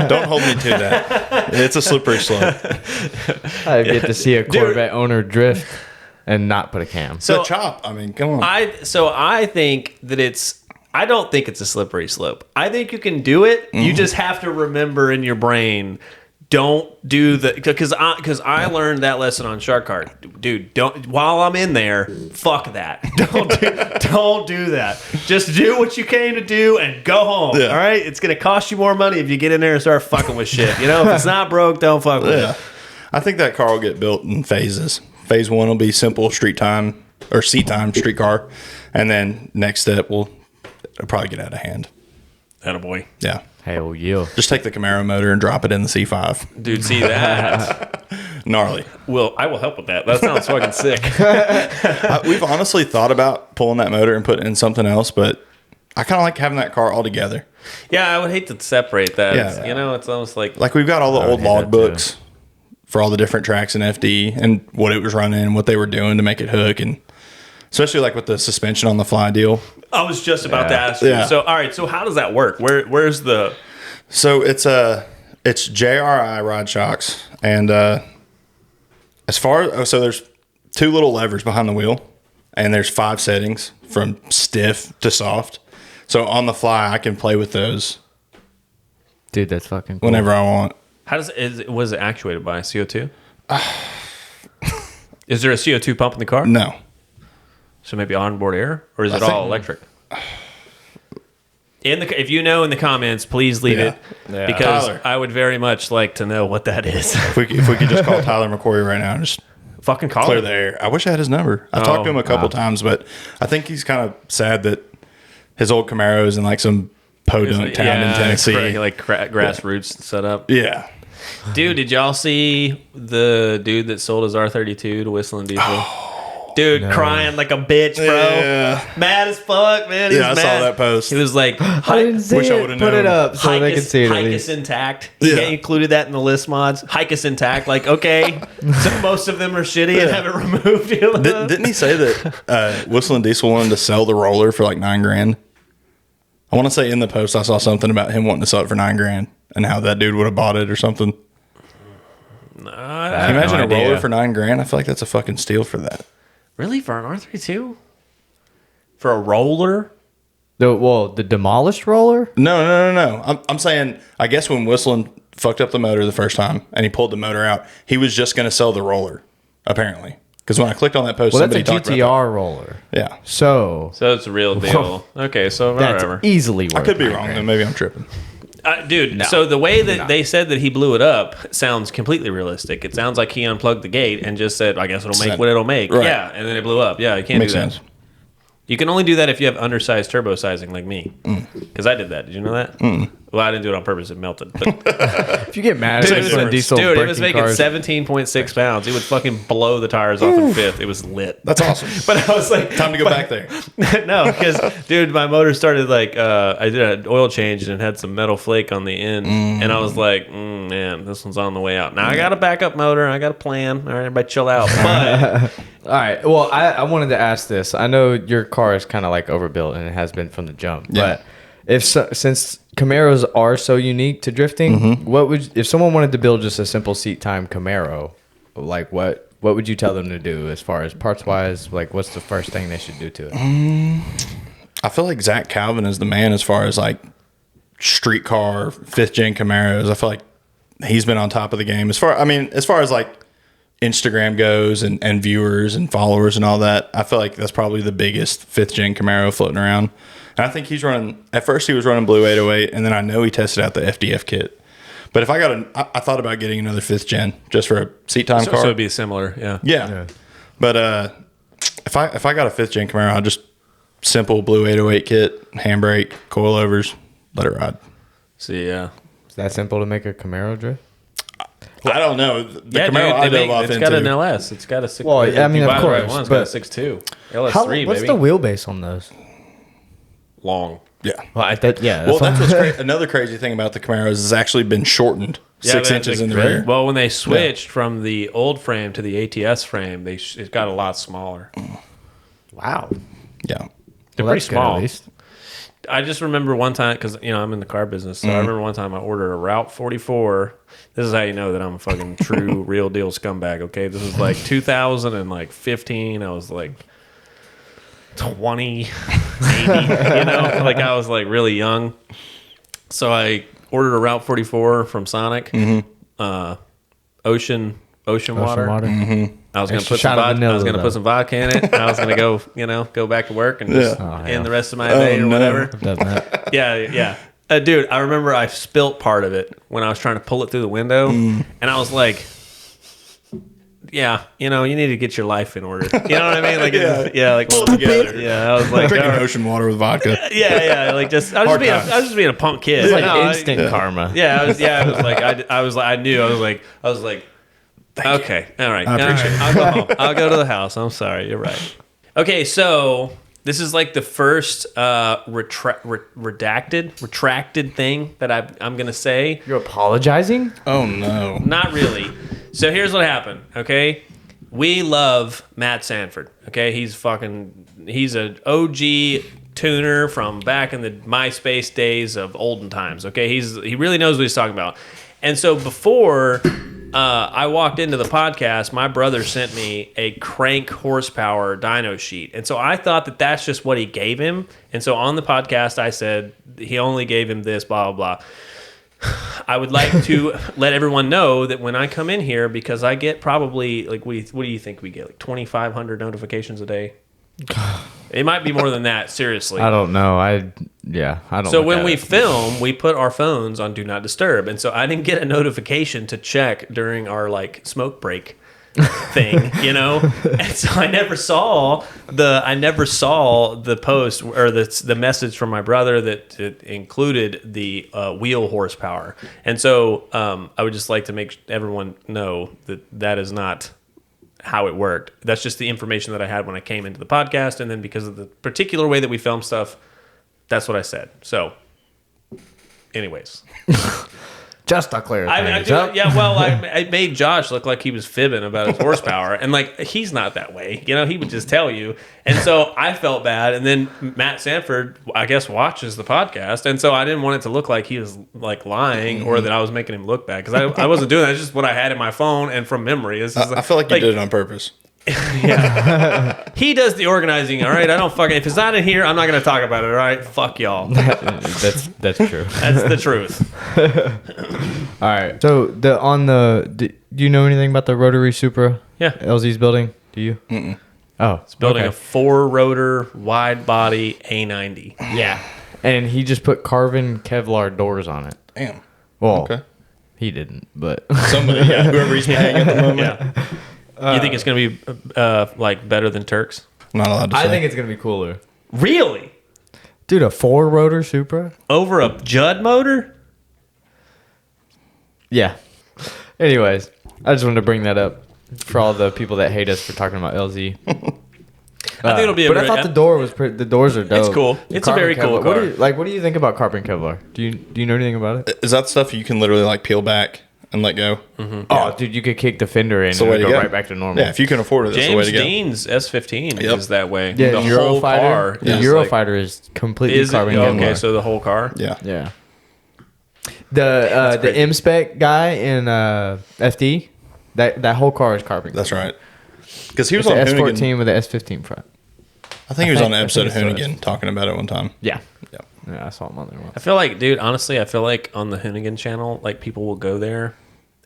Don't hold me to that. It's a slippery slope. I get to see a Corvette owner drift and not put a cam. So chop. I mean, come on. I think that I don't think it's a slippery slope. I think you can do it. You just have to remember in your brain, don't do because I learned that lesson on Shark Card. Dude, while I'm in there, fuck that. Don't do that. Just do what you came to do and go home. Yeah. All right? It's going to cost you more money if you get in there and start fucking with shit. You know, if it's not broke, don't fuck with it. I think that car will get built in phases. Phase 1 will be simple street time or seat time street car, and then next step it'll probably get out of hand. Attaboy. Yeah. Hell yeah. Just take the Camaro motor and drop it in the C5. Dude, see that? Gnarly. I will help with that. That sounds fucking sick. We've honestly thought about pulling that motor and putting it in something else, but I kind of like having that car all together. Yeah, I would hate to separate that. Yeah. You know, it's almost like Like we've got all the old hate log that too. books for all the different tracks in FD and what it was running and what they were doing to make it hook, and especially like with the suspension on the fly deal. I was just about to ask you. Yeah. So, all right. So, how does that work? Where's the? So it's JRI rod shocks, and so there's 2 little levers behind the wheel, and there's 5 settings from stiff to soft. So on the fly, I can play with those Dude, that's fucking cool. whenever I want. Was it actuated by CO2? Is there a CO2 pump in the car? No. So maybe onboard air, or is it all electric? If you know in the comments, please leave it because Tyler. I would very much like to know what that is. If we could just call Tyler McCoy right now and just Fucking call clear him. the air. I wish I had his number. I talked to him a couple times, but I think he's kind of sad that his old Camaro is in like some podunk town in Tennessee. It's like grassroots set up. Yeah. Dude, did y'all see the dude that sold his R32 to Whistling Diesel? Dude, crying like a bitch, bro. Yeah. Mad as fuck, man. Yeah, I saw that post. He was like, I didn't see wish I it. would've Put known. it up so they can see it at Hike least. is intact. Yeah. He included that in the list mods. Hike is intact. Like, okay, so most of them are shitty and have it removed. You know? Didn't he say that Whistling Diesel wanted to sell the roller for like $9,000? I want to say in the post I saw something about him wanting to sell it for $9,000 and how that dude would have bought it or something. Can you imagine a roller for $9,000? I feel like that's a fucking steal for that. Really? For an R32? For a roller? The demolished roller? No. I'm saying, I guess when Whistling fucked up the motor the first time and he pulled the motor out, he was just going to sell the roller, apparently. Because when I clicked on that post, Well, that's a somebody talked about GTR roller. that. Yeah. So So it's a real deal. Okay, so that's whatever. easily worth I could be $9,000. wrong, though. Maybe I'm tripping. Dude, so the way that they said that he blew it up sounds completely realistic. It sounds like he unplugged the gate and just said, I guess it'll make what it'll make. Right. Yeah, and then it blew up. Yeah, you can't Makes do that. sense. You can only do that if you have undersized turbo sizing like me. Because I did that. Did you know that? Well, I didn't do it on purpose. It melted. But If you get mad at Whistling Diesel, dude, it was breaking making cars, 17.6 pounds. It would fucking blow the tires off in fifth. It was lit. That's awesome. But I was like, Time to go back there. no, because dude, my motor started like I did an oil change and it had some metal flake on the end, and I was like, man, this one's on the way out. Now I got a backup motor. I got a plan. All right, everybody, chill out. But All right. Well, I wanted to ask this. I know your car is kind of like overbuilt, and it has been from the jump. Yeah. But since Camaros are so unique to drifting, if someone wanted to build just a simple seat time Camaro, like what would you tell them to do as far as parts wise? Like, what's the first thing they should do to it? I feel like Zach Calvin is the man as far as like street car, 5th gen Camaros. I feel like he's been on top of the game as far as like Instagram goes and viewers and followers and all that. I feel like that's probably the biggest 5th gen Camaro floating around. And I think he's running, at first he was running Blue 808, and then I know he tested out the FDF kit. But if I thought about getting another 5th gen just for a seat time car. so it'd be similar, yeah. Yeah. But if I got a 5th gen Camaro, I'd just simple Blue 808 kit, handbrake, coilovers, let it ride. See, yeah. Is that simple to make a Camaro drift? I don't know. The Yeah, Camaro I dude, dove off it's into. got an LS. It's got a 6. Well, I mean, if you of buy the right course, one, it's got a but 6.2. LS3, what's baby. the wheelbase on those? Long. Yeah. Well, that's Well, that's what's another crazy thing about the Camaros is it's actually been shortened 6 inches in the rear. Well, when they switched from the old frame to the ATS frame, it got a lot smaller. wow. Yeah. They're Well, pretty that's good, at small. least. I just remember one time, because I'm in the car business, so I remember one time I ordered a Route 44. This is how you know that I'm a fucking true, real deal scumbag. Okay, this is like 2015. I was like 20, maybe. Like I was like really young. So I ordered a Route 44 from Sonic, ocean water. I was gonna Extra put some shot of vodka. I vanilla, was gonna though. put some vodka in it. And I was gonna go back to work and just end the rest of my day or whatever. Done that. Yeah. Dude, I remember I spilt part of it when I was trying to pull it through the window, and I was like, "Yeah, you need to get your life in order." You know what I mean? Like, like Pull it together. Yeah, I was like, Drinking all right. ocean water with vodka. Yeah, like just I was just being a punk kid. It's like No, instant karma. I was like, I knew. I was like, okay, all right, I appreciate it. I'll go home. I'll go to the house. I'm sorry, you're right. Okay, so this is like the first retracted thing that I'm gonna say. You're apologizing? Oh, no. Not really. So here's what happened. Okay, we love Matt Sanford. Okay, he's an OG tuner from back in the MySpace days of olden times. Okay, he really knows what he's talking about. And so before I walked into the podcast, my brother sent me a crank horsepower dyno sheet. And so I thought that that's just what he gave him. And so on the podcast, I said he only gave him this, blah, blah, blah. I would like to let everyone know that when I come in here, because I get probably like what do you think we get, like 2,500 notifications a day? It might be more than that. Seriously, I don't know. I don't. So look when at we it. film, we put our phones on Do Not Disturb, and so I didn't get a notification to check during our like smoke break thing, you know, and so I never saw the post or the message from my brother that it included the wheel horsepower, and so I would just like to make everyone know that is not how it worked. That's just the information that I had when I came into the podcast, and then because of the particular way that we film stuff, that's what I said. So, anyways. Just to clear things up. Yeah, well, I made Josh look like he was fibbing about his horsepower, and like he's not that way, you know. He would just tell you, and so I felt bad. And then Matt Sanford, I guess, watches the podcast, and so I didn't want it to look like he was like lying or that I was making him look bad because I wasn't doing that. It's just what I had in my phone and from memory. I feel like you did it on purpose. Yeah, he does the organizing. All right, I don't fucking. If it's not in here, I'm not going to talk about it. All right, fuck y'all. That's true. That's the truth. All right. So do you know anything about the rotary Supra? Yeah. LZ's building. Do you? Mm-mm. Oh, it's building a 4-rotor wide body A90. Yeah. And he just put carbon Kevlar doors on it. Damn. Well, Okay. he didn't, but Somebody, whoever he's paying at the moment. Yeah. You think it's going to be like better than Turks? I'm not allowed to say. I think it's gonna be cooler. Really? Dude, a 4-rotor Supra? Over a Judd motor? Yeah. Anyways, I just wanted to bring that up for all the people that hate us for talking about LZ. I think it'll be But I thought the door was the doors are dope. It's cool. It's a Carbon very cool Kevlar. car. What do you think about carbon Kevlar? Do you know anything about it? Is that stuff you can literally like peel back and let go? Mm-hmm. Oh, dude, you could kick the fender in and the way to go go. right back to normal. Yeah, if you can afford it, that's the way James to go. Dean's S15 Yep. is that way. Yeah, the whole car. The is Eurofighter is completely Is it? carbon Okay, Kevlar. so the whole car? Yeah. Yeah. The crazy. M-Spec guy in FD, that whole car is carbon. That's right. Because he was It's on the Hoonigan. S14 with the S15 front. I think he was on an I episode of think it's Hoonigan talking about it one time. Yeah. Yeah. Yeah, I saw him on there once. I feel like, dude, honestly, I feel like on the Hoonigan channel, like people will go there.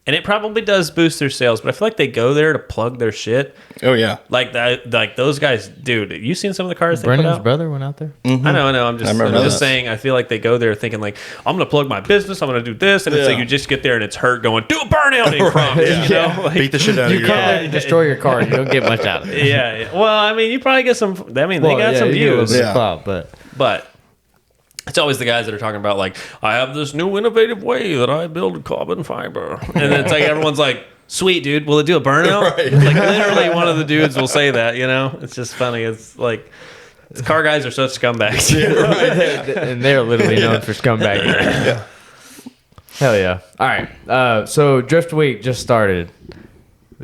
And it probably does boost their sales, but I feel like they go there to plug their shit. Oh, yeah. Like that, like those guys, dude. You seen some of the cars they put Brennan's out? brother went out there. I know. I'm just remember that. saying. I feel like they go there thinking like, I'm gonna plug my business. I'm gonna do this, and it's Yeah. like you just get there and it's hurt. Going do a burnout in front. yeah. You know, like, Beat the shit out of You you. come there to destroy your car. You don't get much out of it. yeah. Well, I mean, you probably get some. I mean, they got some you get a little views, bit of Yeah. clout, but it's always the guys that are talking about like, I have this new innovative way that I build carbon fiber, and it's like everyone's like, sweet dude, will it do a burnout? Right. Like literally, one of the dudes will say that. You know, it's just funny. It's like. Car guys are such scumbags. and they're literally known for scumbagging. Yeah. Hell yeah! All right, so Drift Week just started.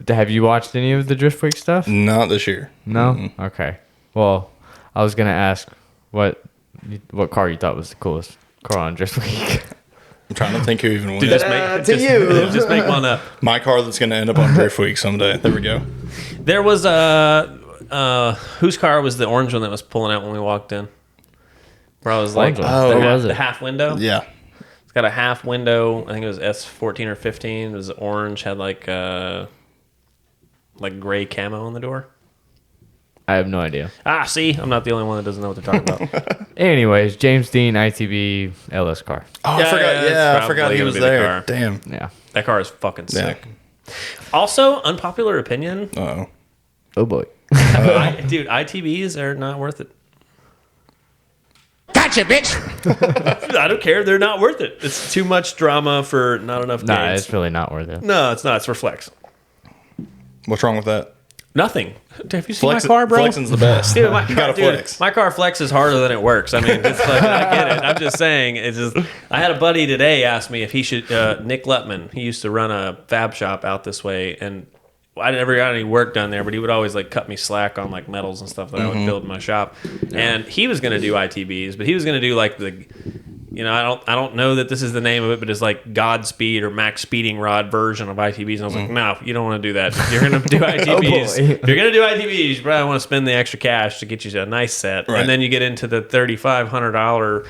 Have you watched any of the Drift Week stuff? Not this year. No. Okay. Well, I was gonna ask what car you thought was the coolest car on Drift Week. I'm trying to think who even wins. Dude, just make one up. My car that's going to end up on Drift Week someday. There we go. There was whose car was the orange one that was pulling out when we walked in? Where I was like, Orange one. What was the it? half window. Yeah. It's got a half window. I think it was S14 or 15. It was orange. Had like gray camo on the door. I have no idea. See, I'm not the only one that doesn't know what they're talking about. Anyways, James Dean ITB LS car. Oh, Yeah, I forgot. that's Yeah, I probably forgot he gonna was be the there. car. Damn. Yeah. That car is fucking Yeah. sick. Also, unpopular opinion, Uh-oh. Oh boy. dude, ITBs are not worth it. Gotcha, bitch. I don't care. They're not worth it. It's too much drama for not enough Nah, gains. it's really not worth it. No, it's not. It's for flex. What's wrong with that? Nothing. Have you seen Flex, my car, bro? Flexing's the best. Dude, my you car, gotta flex. my car flexes harder than it works. I mean, it's like, I get it. I'm just saying. It's just. I had a buddy today ask me if he should. Nick Letman. He used to run a fab shop out this way, and I never got any work done there. But he would always like cut me slack on like metals and stuff that I would build in my shop. And he was going to do ITBs, but he was going to do like the. You know, I don't know that this is the name of it, but it's like Godspeed or Max Speeding Rod version of ITBs. And I was like, no, you don't want to do that. If you're going to do ITBs, boy. if you're going to do ITBs, you probably want to spend the extra cash to get you a nice set. Right. And then you get into the $3,500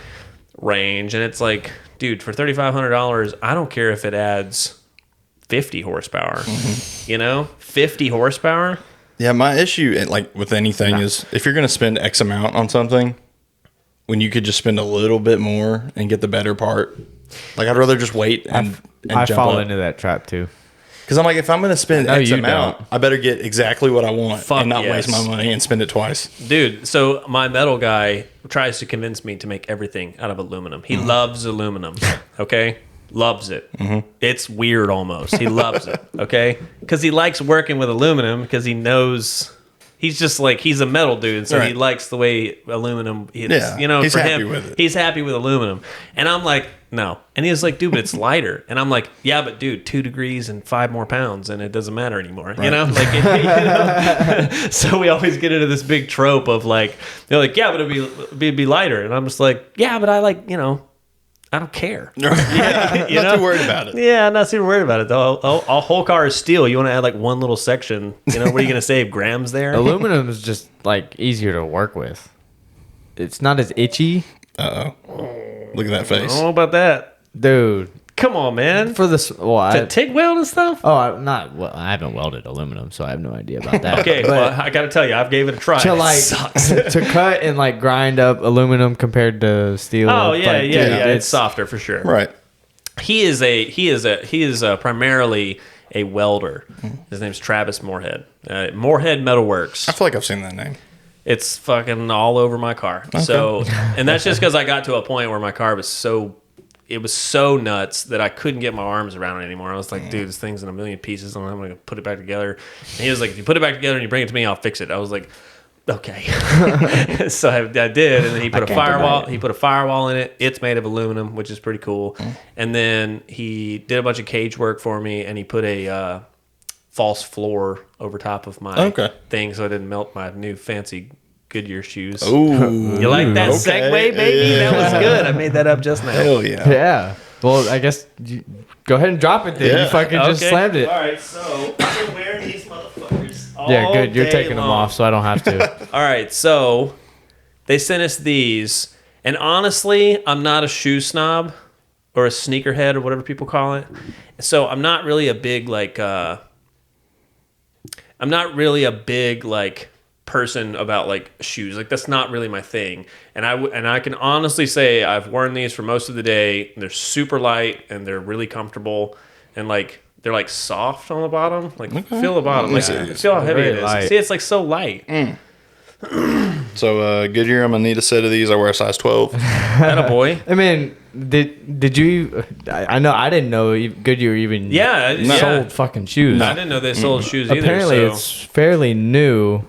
range, and it's like, dude, for $3,500, I don't care if it adds 50 horsepower. You know, 50 horsepower. Yeah, my issue, like with anything, is if you're going to spend X amount on something, when you could just spend a little bit more and get the better part. Like, I'd rather just wait and I jump fall up. into that trap too. Because I'm like, if I'm going to spend X you amount, don't. I better get exactly what I want Fuck and not yes. waste my money and spend it twice. Dude, so my metal guy tries to convince me to make everything out of aluminum. He loves aluminum, okay? Loves it. It's weird almost. He loves it, okay? Because he likes working with aluminum because he knows... He's just like, he's a metal dude, so he likes the way aluminum is. Yeah, you know, he's for happy him, with it. he's happy with aluminum. And I'm like, no. And he's like, dude, but it's lighter. And I'm like, yeah, but dude, 2 degrees and 5 more pounds, and it doesn't matter anymore. You know? Like, so we always get into this big trope of like, they're like, yeah, but it'd be lighter. And I'm just like, yeah, but I like, you know, I don't care. Yeah, You not know? too worried about it. Yeah, I'm not super worried about it though. A whole car is steel. You want to add like one little section. You know, what are you gonna save grams there? Aluminum is just like easier to work with. It's not as itchy, Uh-oh. Look at that I face. don't know about that. dude. Come on, man. For this, well, To TIG weld and stuff. I haven't welded aluminum, so I have no idea about that. Okay, but well, I got to tell you, I've gave it a try. to It like sucks. to cut and like grind up aluminum compared to steel. Oh yeah, like, yeah, dude, yeah. It's softer for sure. Right. He is primarily a welder. His name's Travis Moorhead. Moorhead Metalworks. I feel like I've seen that name. It's fucking all over my car. So, and that's just because I got to a point where my car was so nuts that I couldn't get my arms around it anymore. I was like, dude, this thing's in a million pieces, and I'm going to put it back together. And he was like, if you put it back together and you bring it to me, I'll fix it. I was like, okay. So I did, and then he put a firewall. He put a firewall in it. It's made of aluminum, which is pretty cool. And then he did a bunch of cage work for me, and he put a false floor over top of my thing, so it didn't melt my new fancy Goodyear shoes. Ooh. You like that segue, baby? Yeah. That was good. I made that up just now. Hell yeah. Yeah. Well, I guess you go ahead and drop it then. Yeah. You fucking just slammed it. All right, so I've been wearing these motherfuckers all Yeah, good. You're day taking them long. off, so I don't have to. All right, so they sent us these, and honestly, I'm not a shoe snob or a sneakerhead or whatever people call it. So I'm not really a big person about like shoes. Like that's not really my thing. And I can honestly say I've worn these for most of the day. They're super light and they're really comfortable, and like they're like soft on the bottom. Like feel the bottom. Like feel how heavy Very it is. light. See, it's like so light. So Goodyear, I'm gonna need a set of these. I wear a size 12. That a boy. I mean, did you? I know I didn't know Goodyear even sold fucking shoes. I didn't know they sold shoes either. Apparently, so it's fairly new.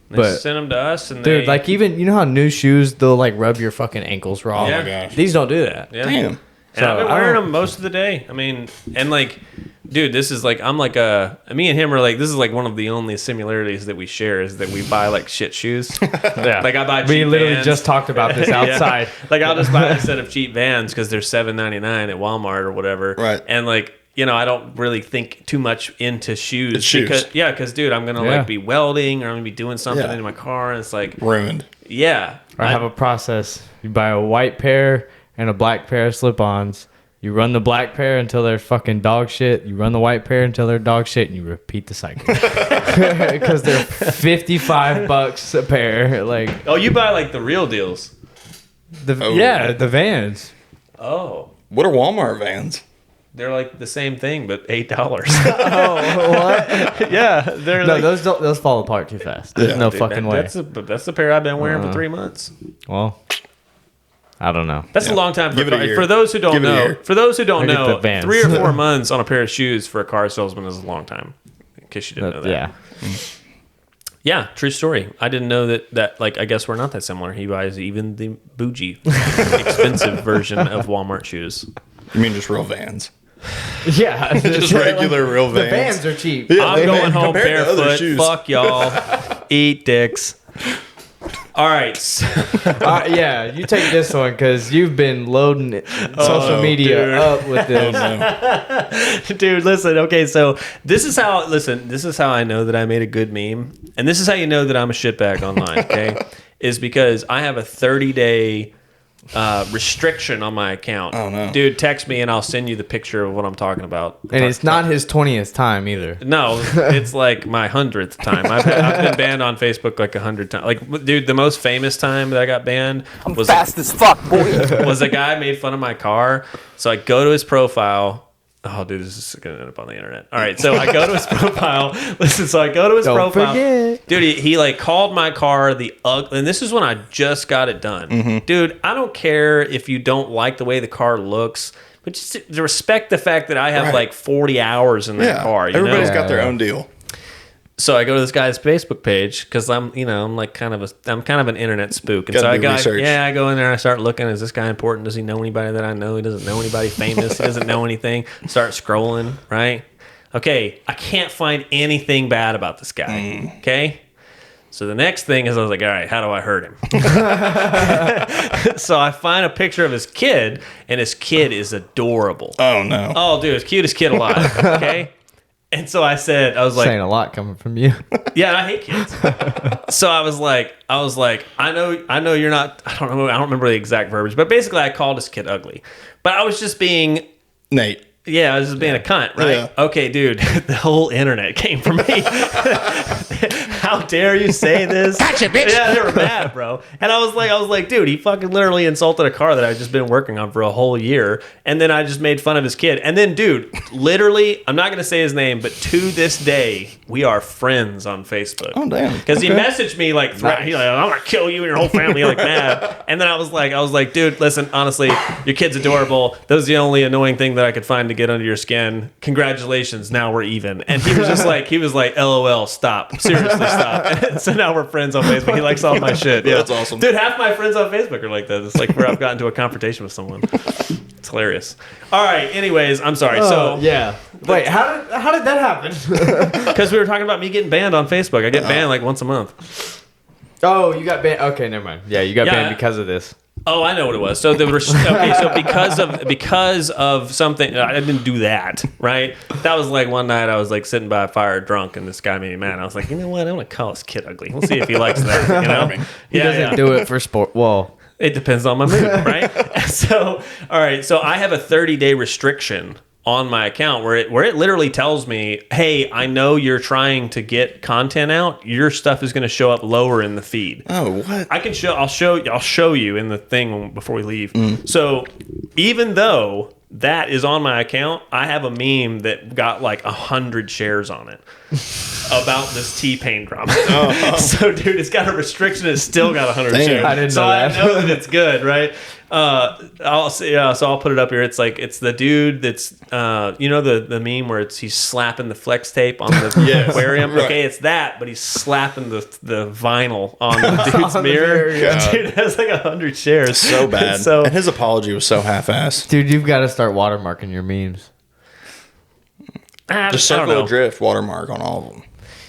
they but- sent them to us, and Dude, like even you know how new shoes they'll like rub your fucking ankles raw. Oh Yeah. my gosh. These don't do that. yeah. Damn. And I've been So, I wearing don't- them most of the day. I mean, and like, dude, this is like, I'm like me and him are like, this is like one of the only similarities that we share is that we buy like shit shoes. Yeah. Like I buy cheap We literally Vans. just talked about this Yeah. outside. Like I'll just buy a set of cheap Vans because they're $7.99 at Walmart or whatever. Right. And like, you know, I don't really think too much into shoes. It's shoes. Because dude, I'm gonna Yeah. like be welding or I'm gonna be doing something Yeah. in my car, and it's like, Ruined. yeah. I have a process. You buy a white pair and a black pair of slip-ons. You run the black pair until they're fucking dog shit. You run the white pair until they're dog shit, and you repeat the cycle. Because they're $55 a pair. Like Oh, you buy like the real deals. the the Vans. Oh. What are Walmart Vans? They're like the same thing, but $8. Oh, what? Yeah, they're No, like, those fall apart too fast. There's no dude, fucking way. That's the pair I've been wearing for 3 months. Well, I don't know. That's a long time for Give it a year. for those who don't Give it a know. year. For those who don't Look at know, the Vans. 3 or 4 months on a pair of shoes for a car salesman is a long time. In case you didn't know that. Yeah. Yeah, true story. I didn't know that like I guess we're not that similar. He buys even the bougie, expensive version of Walmart shoes. You mean just real Vans? Yeah. Just regular real The Vans. Vans are cheap. Yeah, I'm they- going home compared to other barefoot. shoes. Fuck y'all. Eat dicks. All right. So, Yeah, you take this one because you've been loading social media dude. up with this. dude, listen. Okay, so this is how I know that I made a good meme, and this is how you know that I'm a shitbag online. Okay, is because I have a 30-day restriction on my account. Oh, no. Dude, text me and I'll send you the picture of what I'm talking about. And it's not his 20th time either. No, it's like my 100th time. I've been banned on Facebook like 100 times. Like, dude, the most famous time that I got banned was fast as fuck, boy. was a guy made fun of my car. So I go to his profile. Oh, dude, this is going to end up on the internet. All right, so I go to his profile. Listen, so I go to his Don't profile. forget. Dude, he like called my car the ugly. And this is when I just got it done. Dude, I don't care if you don't like the way the car looks, but just to respect the fact that I have like 40 hours in that car. You Everybody's know? got their own deal. So I go to this guy's Facebook page because I'm kind of an internet spook, and Gotta so I do go, research. I go in there and I start looking. Is this guy important? Does he know anybody that I know? He doesn't know anybody famous. He doesn't know anything. Start scrolling, right? Okay, I can't find anything bad about this guy. Okay. So the next thing is I was like, all right, how do I hurt him? So I find a picture of his kid, and his kid is adorable. Oh, no. Oh, dude, it's cutest kid alive. Okay. And so I was like, Saying a lot coming from you. yeah, I hate kids. So I was like, I know you're not. I don't remember the exact verbiage, but basically, I called this kid ugly. But I was just being, Nate. I was just being a cunt, right? Yeah. Okay, dude, the whole internet came for me. How dare you say this? Gotcha, bitch. Yeah, they were mad, bro. And I was like, dude, he fucking literally insulted a car that I've just been working on for a whole year, and then I just made fun of his kid. And then, dude, literally, I'm not gonna say his name, but to this day, we are friends on Facebook. Oh, damn. Because he messaged me like, he's like, I'm gonna kill you and your whole family, like mad. And then I was like, dude, listen, honestly, your kid's adorable. That was the only annoying thing that I could find to get under your skin. Congratulations, now we're even. And he was just like, LOL, stop, seriously, stop. And so now we're friends on Facebook. He likes all my shit. Yeah, That's awesome, dude. Half my friends on Facebook are like that. It's like where I've gotten into a confrontation with someone. It's hilarious. All right. Anyways, I'm sorry. So yeah. Wait, how did that happen? because we were talking about me getting banned on Facebook. I get banned like once a month. Oh, you got banned. Okay, never mind. Yeah, you got banned because of this. Oh, I know what it was. So because of something, I didn't do that, right? That was like one night I was like sitting by a fire drunk, and this guy made me mad. I was like, you know what? I'm gonna call this kid ugly. We'll see if he likes that. You know, He doesn't do it for sport. Well, it depends on my mood, right? So, all right. So I have a 30-day restriction on my account where it literally tells me, hey, I know you're trying to get content out. Your stuff is going to show up lower in the feed. Oh, what? I'll show you in the thing before we leave. So even though that is on my account, I have a meme that got like 100 shares on it about this T-Pain drama. So dude, it's got a restriction. It's still got 100 Damn. shares. I didn't know so that. I know that it's good, right? So I'll put it up here. It's like it's the dude that's the meme where he's slapping the flex tape on the aquarium. Right. Okay, it's that, but he's slapping the vinyl on the dude's On the mirror. mirror, yeah. Dude, it has like 100 shares. So bad. So And his apology was so half-assed. dude, you've got to start watermarking your memes. Just I don't circle know. a drift watermark on all of them.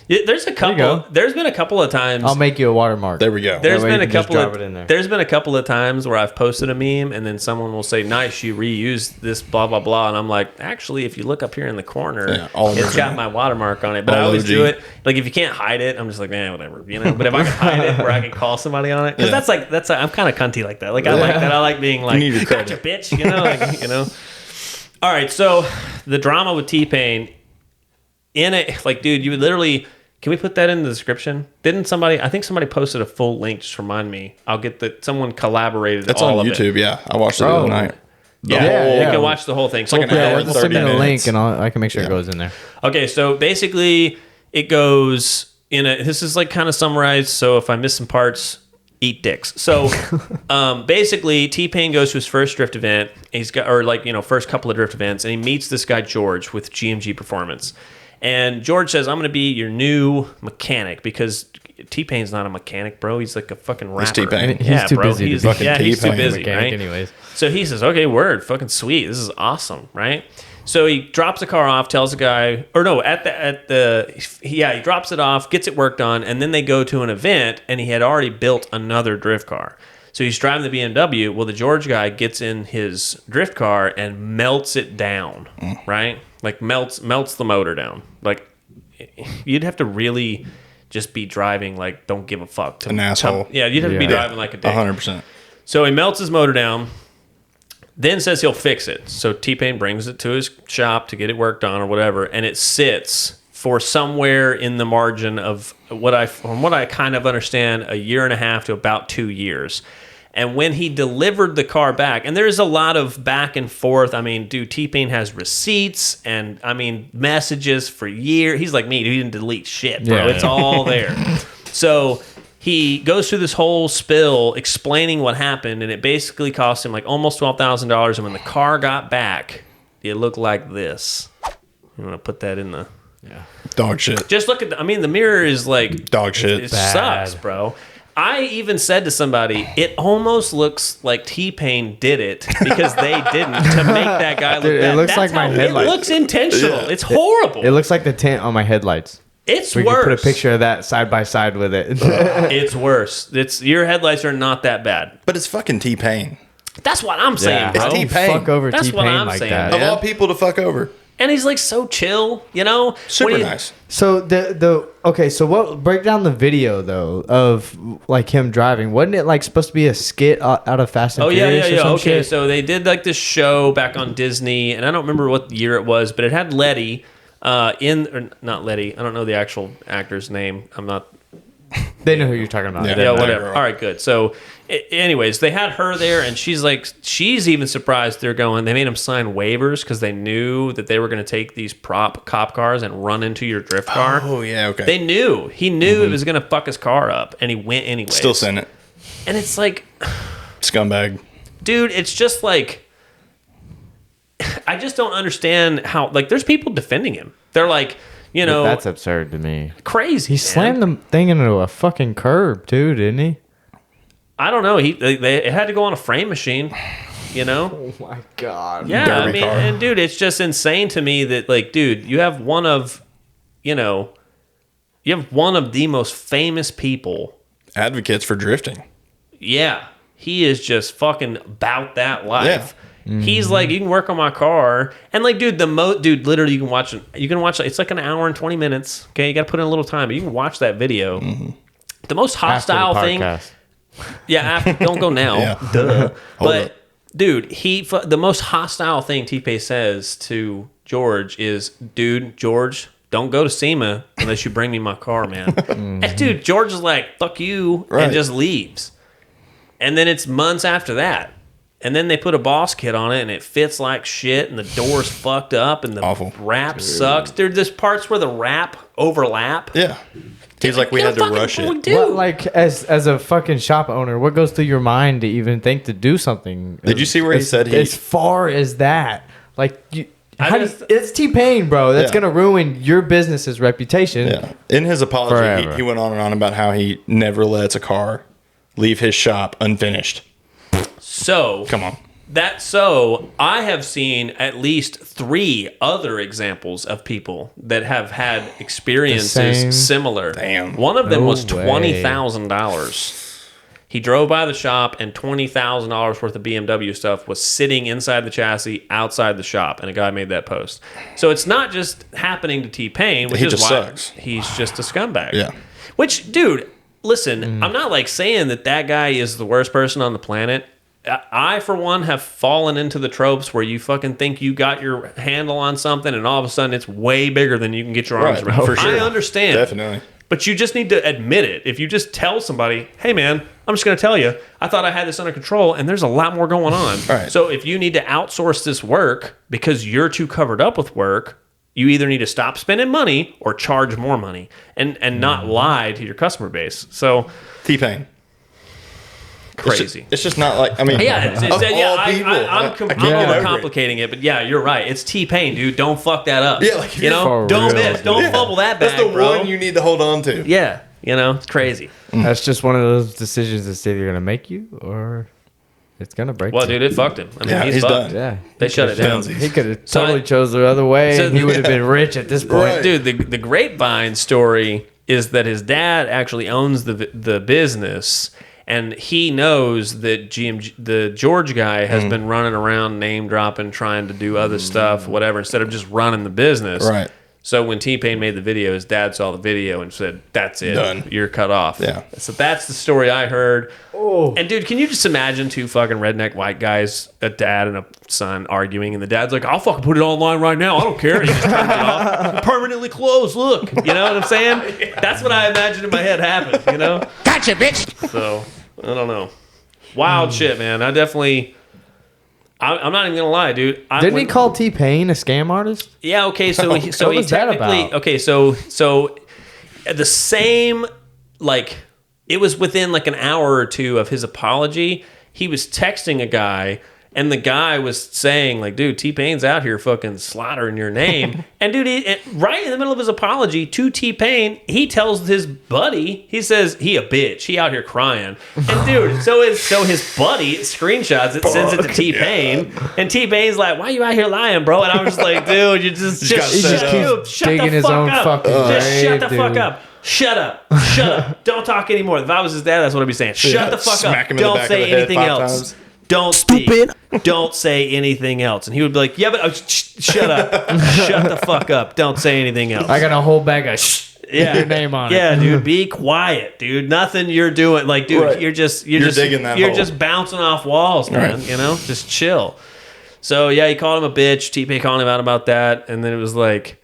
Yeah, there's a couple. go. There's been a couple of times. I'll make you a watermark. There we go. There's That way been you a can just couple drop of it in there. there's been a couple of times where I've posted a meme and then someone will say, "Nice, you reused this blah blah blah," and I'm like, actually, if you look up here in the corner, Yeah, all it's got original. my watermark on it. But I All always OG. do it like if you can't hide it, I'm just like, whatever, you know. But if I can hide it where I can call somebody on it, because Yeah. I'm kind of cunty like that. Like I like that. I like being like, need your gotcha, credit. bitch, you know, like, you know. All right, so the drama with T-Pain in it, like, dude, you would literally. Can we put that in the description? I think somebody posted a full link. Just remind me. I'll get someone collaborated That's all on of it. YouTube, yeah. I watched it the other night. Yeah, you can watch the whole thing. So like an hour and Send me 30 the minutes. link and I can make sure it goes in there. Okay, so basically it goes this is like kind of summarized, so if I miss some parts, eat dicks. So basically T-Pain goes to his first drift event. He's got first couple of drift events, and he meets this guy George with GMG Performance. And George says, I'm going to be your new mechanic, because T-Pain's not a mechanic, bro. He's like a fucking rapper. He's T-Pain. He's too busy to He's, be fucking he's too T-Pain. busy, Mechanic right? anyways. So he says, okay, word, fucking sweet. This is awesome, right? So he drops the car off, tells the guy, he drops it off, gets it worked on, and then they go to an event, and he had already built another drift car. So he's driving the BMW. Well, the George guy gets in his drift car and melts it down, right? Like melts the motor down. Like you'd have to really just be driving like don't give a fuck. An asshole. Yeah, you'd have to be Yeah. driving like a dick. 100%. So he melts his motor down, then says he'll fix it. So T-Pain brings it to his shop to get it worked on or whatever, and it sits for somewhere in the margin of from what I kind of understand, a year and a half to about 2 years. And when he delivered the car back, and there's a lot of back and forth. I mean, dude, T-Pain has receipts and, I mean, messages for years. He's like me, dude, he didn't delete shit, bro. It's all there. So he goes through this whole spill explaining what happened, and it basically cost him like almost $12,000. And when the car got back, it looked like this. You want to put that in the... Yeah. Dog shit. Just look at the mirror is like dog shit. It sucks, bro. I even said to somebody, it almost looks like T-Pain did it because they didn't to make that guy look bad. It looks like my headlights. It looks intentional. Yeah. It's horrible. It looks like the tint on my headlights. It's we worse. Could put a picture of that side by side with it. It's worse. Your headlights are not that bad. But it's fucking T-Pain. That's what I'm saying, bro. It's T-Pain. Fuck over That's T-Pain what I'm like saying, that. man. Of all people to fuck over. And he's like so chill, you know? Super nice. So okay, so what break down the video though of like him driving. Wasn't it like supposed to be a skit out of Fast and Furious or some Okay, shit? so they did like this show back on Disney, and I don't remember what year it was, but it had Letty not Letty. I don't know the actual actor's name. I'm not... They know who you're talking about. Yeah, whatever. All right, good. So, anyways, they had her there, and she's even surprised they made him sign waivers because they knew that they were going to take these prop cop cars and run into your drift car. Oh, yeah, okay. He knew it was going to fuck his car up, and he went anyway. Still sent it. And it's like... Scumbag. Dude, it's just like... I just don't understand how... Like, there's people defending him. They're like... You know, that's absurd to me. Crazy. He slammed the thing into a fucking curb too, didn't he? I don't know. It had to go on a frame machine. You know. Oh my god. Yeah, Derby I mean, car. and dude, it's just insane to me that like, dude, you have one of the most famous people. Advocates for drifting. Yeah, he is just fucking about that life. Yeah. He's like, you can work on my car, and like, dude, literally, you can watch. It's like an hour and 20 minutes. Okay, you got to put in a little time, but you can watch that video. Mm-hmm. The most hostile thing. Yeah, don't go now. Yeah. Duh. But up. dude, the most hostile thing T-Pain says to George is, dude, George, don't go to SEMA unless you bring me my car, man. And dude, George is like, fuck you, Right. and just leaves. And then it's months after that. And then they put a boss kit on it, and it fits like shit, and the door's fucked up, and the Awful. wrap sucks. There's parts where the wrap overlap. Yeah. He's like, we had to rush it. Dude. What, like as a fucking shop owner, what goes through your mind to even think to do something? Did you see where he said he... as far as that? Like just- it's T-Pain, bro. That's Yeah. gonna ruin your business's reputation. Yeah. In his apology, Forever. he went on and on about how he never lets a car leave his shop unfinished. So Come on. I have seen at least 3 other examples of people that have had same? experiences similar. Damn. One of them No was way. $20,000. He drove by the shop, and $20,000 worth of BMW stuff was sitting inside the chassis outside the shop, and a guy made that post. So it's not just happening to T-Pain, which He is just why sucks. he's just a scumbag. Yeah. Which, dude, listen, I'm not like saying that guy is the worst person on the planet. I, for one, have fallen into the tropes where you fucking think you got your handle on something, and all of a sudden it's way bigger than you can get your arms Right, around. for sure. I understand. Definitely. But you just need to admit it. If you just tell somebody, hey, man, I'm just going to tell you, I thought I had this under control, and there's a lot more going on. Right. So if you need to outsource this work because you're too covered up with work, you either need to stop spending money or charge more money and not lie to your customer base. So T-Pain. crazy. It's just not like, I mean, Yeah, of all people, I'm I can't get over it. overcomplicating it, but yeah, you're right. It's T-Pain, dude. Don't fuck that up. Yeah, like, you know, For don't real, miss, don't Yeah. fumble that bag, That's the bro. one you need to hold on to. Yeah, you know, it's crazy. That's just one of those decisions that's either gonna make you or it's gonna break. Well, you. dude, it fucked him. I mean, Yeah, he's he's fucked. done. Yeah, They shut it down. he could have So totally I- chose the other way, So- and he would have been rich at this point. Right. Dude, the grapevine story is that his dad actually owns the business, and he knows that the George guy has been running around name dropping, trying to do other stuff, whatever, instead of just running the business. Right. So when T-Pain made the video, his dad saw the video and said, "That's it, Done. You're cut off." Yeah. So that's the story I heard. Oh. And dude, can you just imagine two fucking redneck white guys, a dad and a son, arguing, and the dad's like, "I'll fucking put it online right now. I don't care." And he just turns it off. Permanently closed. Look, you know what I'm saying? That's what I imagined in my head happened. You know? Gotcha, bitch. So I don't know. Wild shit, man. I definitely. I'm not even gonna lie, dude. Didn't he call T-Pain a scam artist? Yeah. Okay. So he What was that technically about? okay. So the same like it was within like an hour or two of his apology. He was texting a guy, and the guy was saying like, "Dude, T-Pain's out here fucking slaughtering your name." And dude, right in the middle of his apology to T-Pain, he tells his buddy, he says, "He a bitch. He out here crying." And dude, so his buddy screenshots it, sends it to T-Pain, and T-Pain's like, "Why you out here lying, bro?" And I was just like, "Dude, you just He just keeps digging his own fucking just shut the grave, fuck dude. up." Shut up. Shut up. Don't talk anymore. If I was his dad, that's what I'd be saying. Shut the fuck Smack up. him in the Don't back of say the head anything 5 else. times. Don't speak. Don't say anything else. And he would be like, "Yeah, but shut up. Shut the fuck up. Don't say anything else." I got a whole bag of Yeah. your name on it. Yeah, dude, be quiet, dude. Nothing you're doing. Like, dude, Right. you're You're digging that You're hole. just bouncing off walls, man. Right. You know, just chill. So yeah, he called him a bitch. T-Pain called him out about that, and then it was like,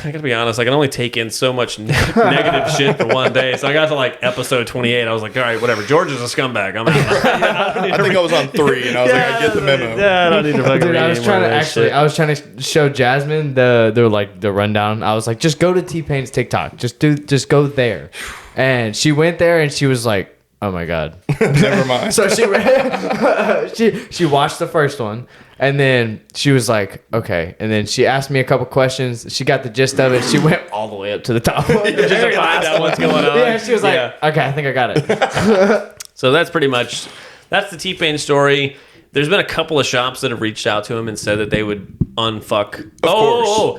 I gotta be honest, I can only take in so much negative shit for one day. So I got to like episode 28. I was like, all right, whatever. George is a scumbag. I'm out. I think I was on 3, and I was like, I get the memo. Yeah, I don't need to fucking Dude, read I was any more trying of to that actually, shit. I was trying to show Jasmine the rundown. I was like, just go to T-Pain's TikTok. Just go there. And she went there and she was like, oh my God. Never mind. So she watched the first one and then she was like, okay. And then she asked me a couple questions. She got the gist of it. She went all the way up to the top one. Just to find out what's going on. Yeah, she was like, Yeah. okay, I think I got it. So that's pretty much that's the T-Pain story. There's been a couple of shops that have reached out to him and said that they would unfuck.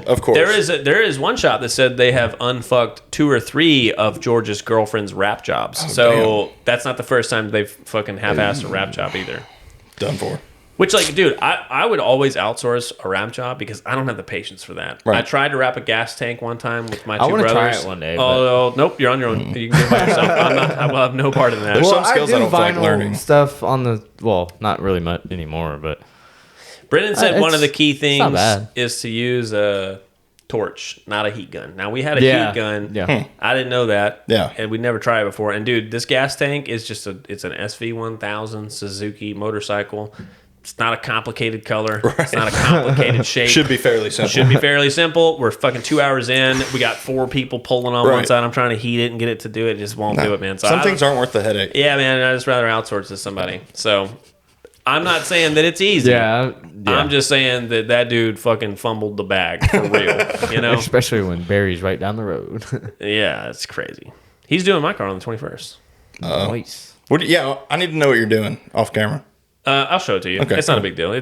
Of course. There is one shop that said they have unfucked 2 or 3 of George's girlfriend's rap jobs. So that's not the first time they've fucking half-assed a rap job either. Done for. Which, like, dude, I would always outsource a wrap job because I don't have the patience for that. Right. I tried to wrap a gas tank one time with my I two wanna brothers. try it one day, Oh, nope, you're on your own. You can do it by yourself. I will have no part in that. There's some skills I don't feel like vinyl learning. stuff on the, well, not really much anymore, but Brendan said one of the it's key not things bad. is to use a torch, not a heat gun. Now, we had a Yeah. heat gun. Yeah. I didn't know that. Yeah. And we'd never tried it before. And, dude, this gas tank is just it's an SV1000 Suzuki motorcycle. It's not a complicated color. Right. It's not a complicated shape. Should be fairly simple. Should be fairly simple. We're fucking 2 hours in. We got 4 people pulling on one Right. side. I'm trying to heat it and get it to do it. It just won't do it, man. So Some things aren't worth the headache. Yeah, man. I just rather outsource to somebody. So I'm not saying that it's easy. yeah. I'm just saying that dude fucking fumbled the bag for real. You know? Especially when Barry's right down the road. Yeah, it's crazy. He's doing my car on the 21st. Nice. Yeah, I need to know what you're doing off camera. I'll show it to you. Okay, It's not a cool. big deal.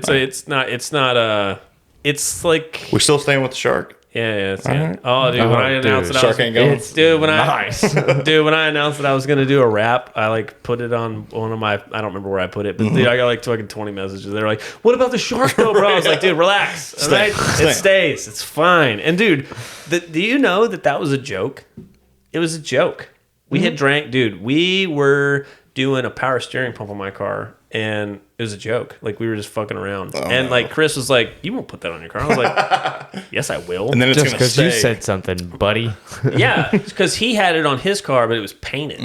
It's like We still staying with the shark? yeah. right. Oh, dude, when I announced that I Shark was, ain't going. It's dude, when nice. dude, when I announced that I was gonna do a rap, I like put it on one of my, I don't remember where I put it, but dude, I got like fucking 20 messages. They're like, "What about the shark, though, bro?" I was like, "Dude, relax, all right? Stay. It stays, it's fine." And dude, do you know that was a joke? It was a joke. We had drank, dude. We were doing a power steering pump on my car, and it was a joke. Like, we were just fucking around. And like, Chris was like, "You won't put that on your car." I was like, "Yes, I will." And then it's Just going to because stay. you said something, buddy. Yeah, because he had it on his car, but it was painted,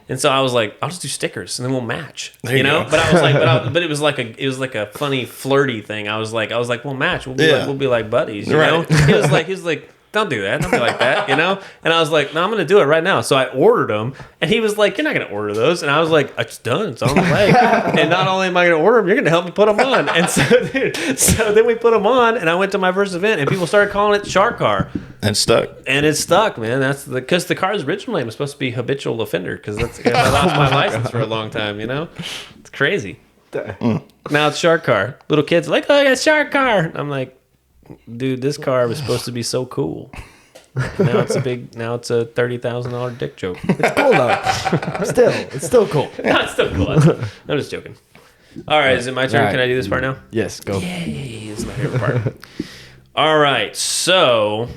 and so I was like, "I'll just do stickers, and then we'll match." There You you know, go. but I was like, but it was like a funny flirty thing. I was like, we'll match. We'll be like buddies. You Right. know, he was like. Don't do that. Don't be like that, you know? And I was like, no, I'm going to do it right now. So I ordered them. And he was like, you're not going to order those. And I was like, it's done. It's on the way. And not only am I going to order them, you're going to help me put them on. And so, dude, so then we put them on. And I went to my first event. And people started calling it Shark Car. And stuck. And it's stuck, man. That's because the car's original name was supposed to be Habitual Offender. Because I lost my license for a long time, you know? It's crazy. Now it's Shark Car. Little kids are like, oh, yeah, Shark Car. I'm like, dude, this car was supposed to be so cool. Now it's a $30,000 dick joke. It's cool though. It's still cool. No, it's still cool. I'm just joking. All right, is it my turn? All right. Can I do this part now? Yes, go. Yay, this is my favorite part. All right, so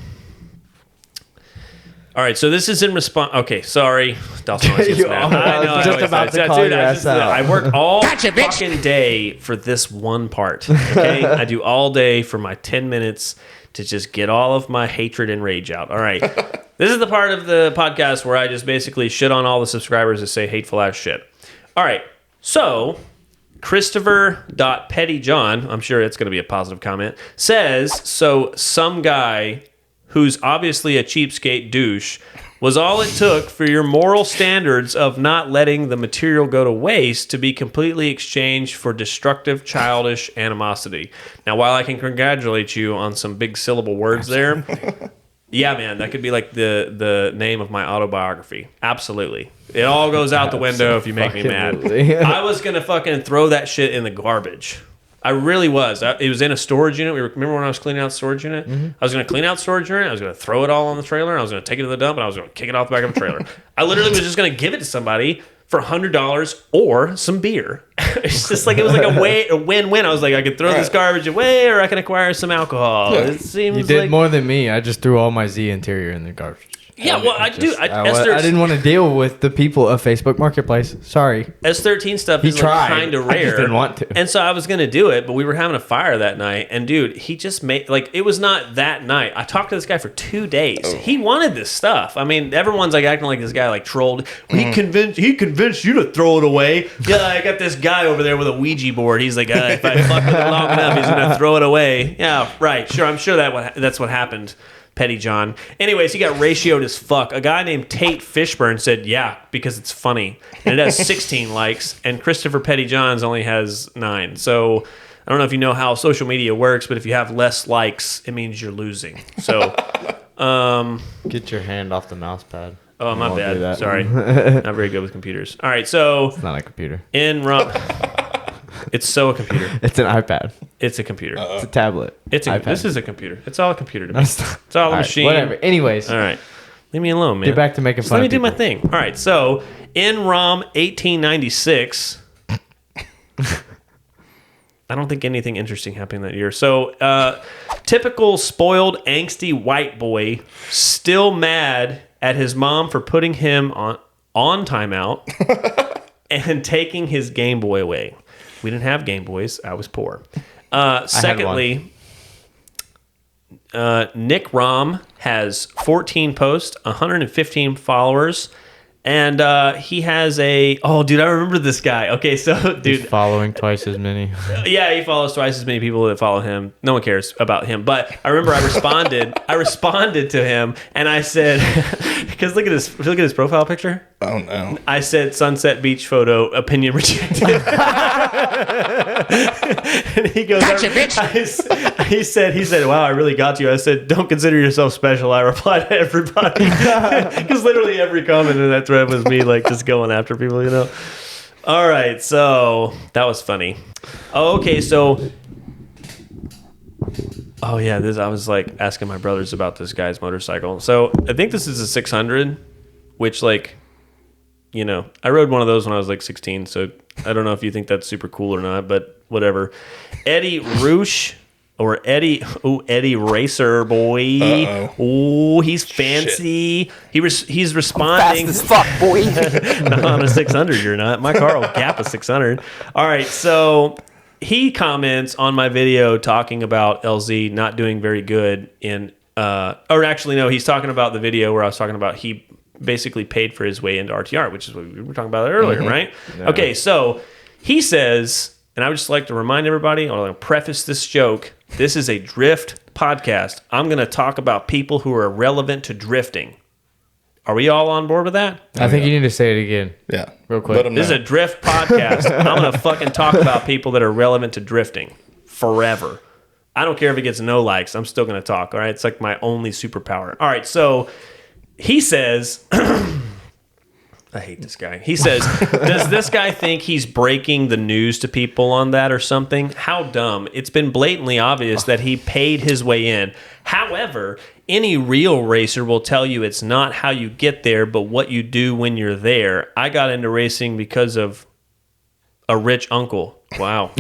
All right, so this is in response. Okay, sorry. Dawson always gets mad. I know. just about to call your ass out. I work all fucking day for this one part. Okay, I do all day for my 10 minutes to just get all of my hatred and rage out. All right, this is the part of the podcast where I just basically shit on all the subscribers that say hateful ass shit. All right, so Christopher.pettyjohn, I'm sure it's going to be a positive comment, says, so some guy who's obviously a cheapskate douche was all it took for your moral standards of not letting the material go to waste to be completely exchanged for destructive, childish animosity. Now, while I can congratulate you on some big syllable words there, yeah, man, that could be like the name of my autobiography. Absolutely. It all goes out the window if you make me mad. I was going to fucking throw that shit in the garbage. I really was. It was in a storage unit. Remember when I was cleaning out the storage unit? Mm-hmm. I was going to clean out the storage unit. I was going to throw it all on the trailer. And I was going to take it to the dump, and I was going to kick it off the back of the trailer. I literally was just going to give it to somebody for $100 or some beer. It's just like it was like a win-win. I was like, I could throw this garbage away, or I can acquire some alcohol. Yeah. It seems you did more than me. I just threw all my Z interior in the garbage. Yeah, well, I didn't want to deal with the people of Facebook Marketplace. Sorry. S13 stuff is like kind of rare. I just didn't want to. And so I was going to do it, but we were having a fire that night. And dude, he just made, like, it was not that night. I talked to this guy for 2 days. Oh. He wanted this stuff. I mean, everyone's like acting like this guy like trolled. He convinced you to throw it away. Yeah, I got this guy over there with a Ouija board. He's like, if I fuck with it long enough, he's going to throw it away. Yeah, right. Sure. I'm sure that's what happened. Petty John. Anyways, he got ratioed as fuck. A guy named Tate Fishburne said, yeah, because it's funny. And it has 16 likes. And Christopher Petty Johns only has 9. So I don't know if you know how social media works, but if you have less likes, it means you're losing. So get your hand off the mouse pad. Oh, my bad. Sorry. Not very good with computers. All right, so it's not a computer. It's so a computer. It's an iPad. It's a computer. It's a tablet. This is a computer. It's all a computer to me. It's all a machine. Whatever. Anyways. All right. Leave me alone, man. Get back to making fun Let me of do people. my thing. All right. So, in ROM 1896, I don't think anything interesting happened that year. So, typical spoiled, angsty white boy, still mad at his mom for putting him on timeout and taking his Game Boy away. We didn't have Game Boys. I was poor. Secondly, Nick Rom has 14 posts, 115 followers, and he has oh, dude, I remember this guy. Okay, so, dude. He's following twice as many. Yeah, he follows twice as many people that follow him. No one cares about him. But I remember I responded to him, and I said, because look at his profile picture. Oh, no. I said, Sunset Beach photo, opinion rejected. And he goes, gotcha, bitch. He said, wow, I really got you. I said, don't consider yourself special. I replied to everybody. Because literally every comment in that thread was me, like, just going after people, you know? All right, so that was funny. Oh, okay, so... Oh, yeah, I was, like, asking my brothers about this guy's motorcycle. So I think this is a 600, which, like... You know, I rode one of those when I was like 16, so I don't know if you think that's super cool or not, but whatever. Eddie Roosh, or Eddie Racer Boy. Uh-oh. Oh, he's fancy. He's responding. Fast as fuck, boy. Not on a 600, you're not. My car will gap a 600. All right, so he comments on my video talking about LZ not doing very good in, or actually, no, he's talking about the video where I was talking about he basically paid for his way into RTR, which is what we were talking about earlier, right? Yeah. Okay, so he says, and I would just like to remind everybody, I'll preface this joke, this is a drift podcast. I'm going to talk about people who are relevant to drifting. Are we all on board with that? I think you need to say it again. Yeah. Real quick. This is a drift podcast. I'm going to fucking talk about people that are relevant to drifting forever. I don't care if it gets no likes. I'm still going to talk, all right? It's like my only superpower. All right, so... He says, I hate this guy. He says, does this guy think he's breaking the news to people on that or something? How dumb. It's been blatantly obvious that he paid his way in. However, any real racer will tell you it's not how you get there, but what you do when you're there. I got into racing because of a rich uncle. Wow.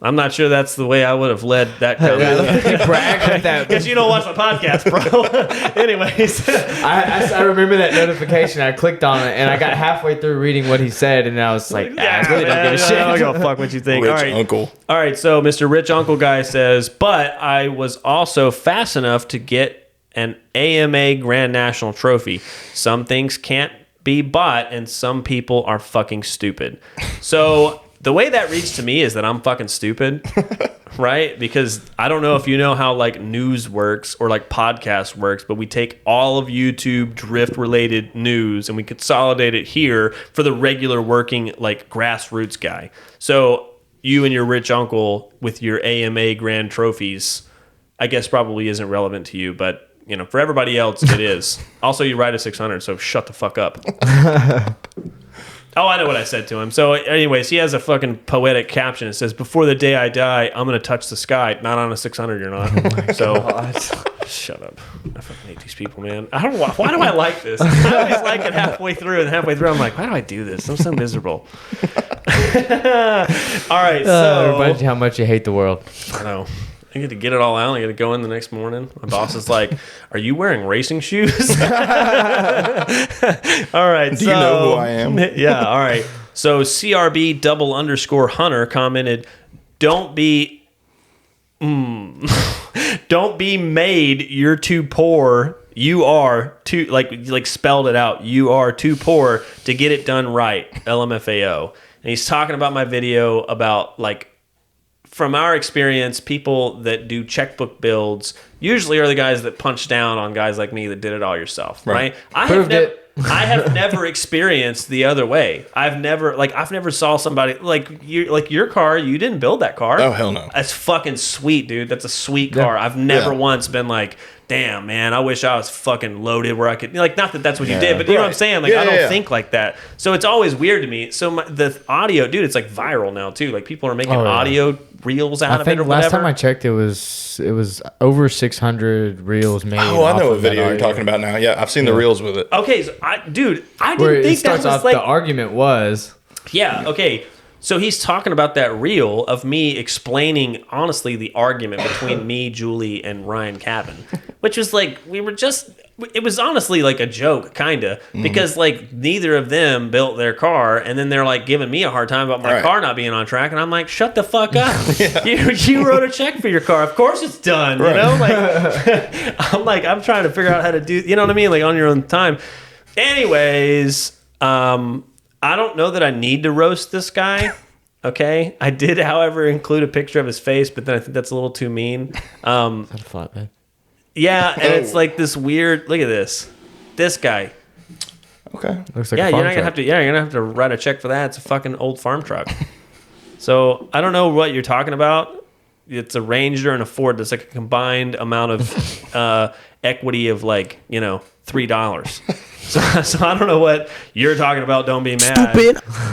I'm not sure that's the way I would have led that comment. Brag with that. Because you don't watch the podcast, bro. Anyways. I remember that notification. I clicked on it, and I got halfway through reading what he said, and I was like, I really don't give a shit. I don't give a fuck what you think. Rich uncle. All right, so Mr. Rich Uncle guy says, but I was also fast enough to get an AMA Grand National Trophy. Some things can't be bought, and some people are fucking stupid. So the way that reads to me is that I'm fucking stupid, right? Because I don't know if you know how like news works or like podcast works, but we take all of YouTube drift related news and we consolidate it here for the regular working like grassroots guy. So you and your rich uncle with your AMA Grand trophies, I guess probably isn't relevant to you, but you know, for everybody else, it is. Also, you ride a 600, so shut the fuck up. Oh, I know what I said to him. So, anyways, he has a fucking poetic caption. It says, "Before the day I die, I'm going to touch the sky." Not on a 600, you're not. So, shut up. I fucking hate these people, man. I don't know why do I like this? I always like it halfway through, and halfway through, I'm like, why do I do this? I'm so miserable. All right, so... reminds you how much you hate the world. I know. I get to get it all out. I got to go in the next morning. My boss is like, "Are you wearing racing shoes?" All right. Do you know who I am? Yeah. All right. So CRB _Hunter commented, "Don't be, don't be made. You're too poor. You are too like spelled it out. You are too poor to get it done right. LMFAO." And he's talking about my video about like. From our experience, people that do checkbook builds usually are the guys that punch down on guys like me that did it all yourself, right? I have never experienced the other way. I've never saw somebody like your car. You didn't build that car. Oh hell no! That's fucking sweet, dude. That's a sweet car. I've never once been like, damn, man, I wish I was fucking loaded where I could, like, not that that's what you did, but you know what I'm saying? Like, I don't think like that. So it's always weird to me. So the audio, dude, it's like viral now too. Like people are making audio reels out of it or whatever. Last time I checked, it was over 600 reels made. Oh, I know what video you're talking about now. Yeah, I've seen the reels with it. Okay, so I didn't Where think that was off, like... The argument was... Yeah, okay. So he's talking about that reel of me explaining, honestly, the argument between me, Julie, and Ryan Cabin, which was like, it was honestly like a joke, kind of, because like neither of them built their car, and then they're like giving me a hard time about my car not being on track, and I'm like, shut the fuck up. You wrote a check for your car. Of course it's done, you know? Like, I'm trying to figure out how to do, you know what I mean? Like on your own time. Anyways, I don't know that I need to roast this guy. Okay, I did, however, include a picture of his face, but then I think that's a little too mean. That's a flat bed. Yeah, and it's like this weird. Look at this guy. Okay, looks like you're a farm not gonna truck. you're gonna have to write a check for that. It's a fucking old farm truck. So I don't know what you're talking about. It's a Ranger and a Ford. That's like a combined amount of equity of like $3. So I don't know what you're talking about. Don't be mad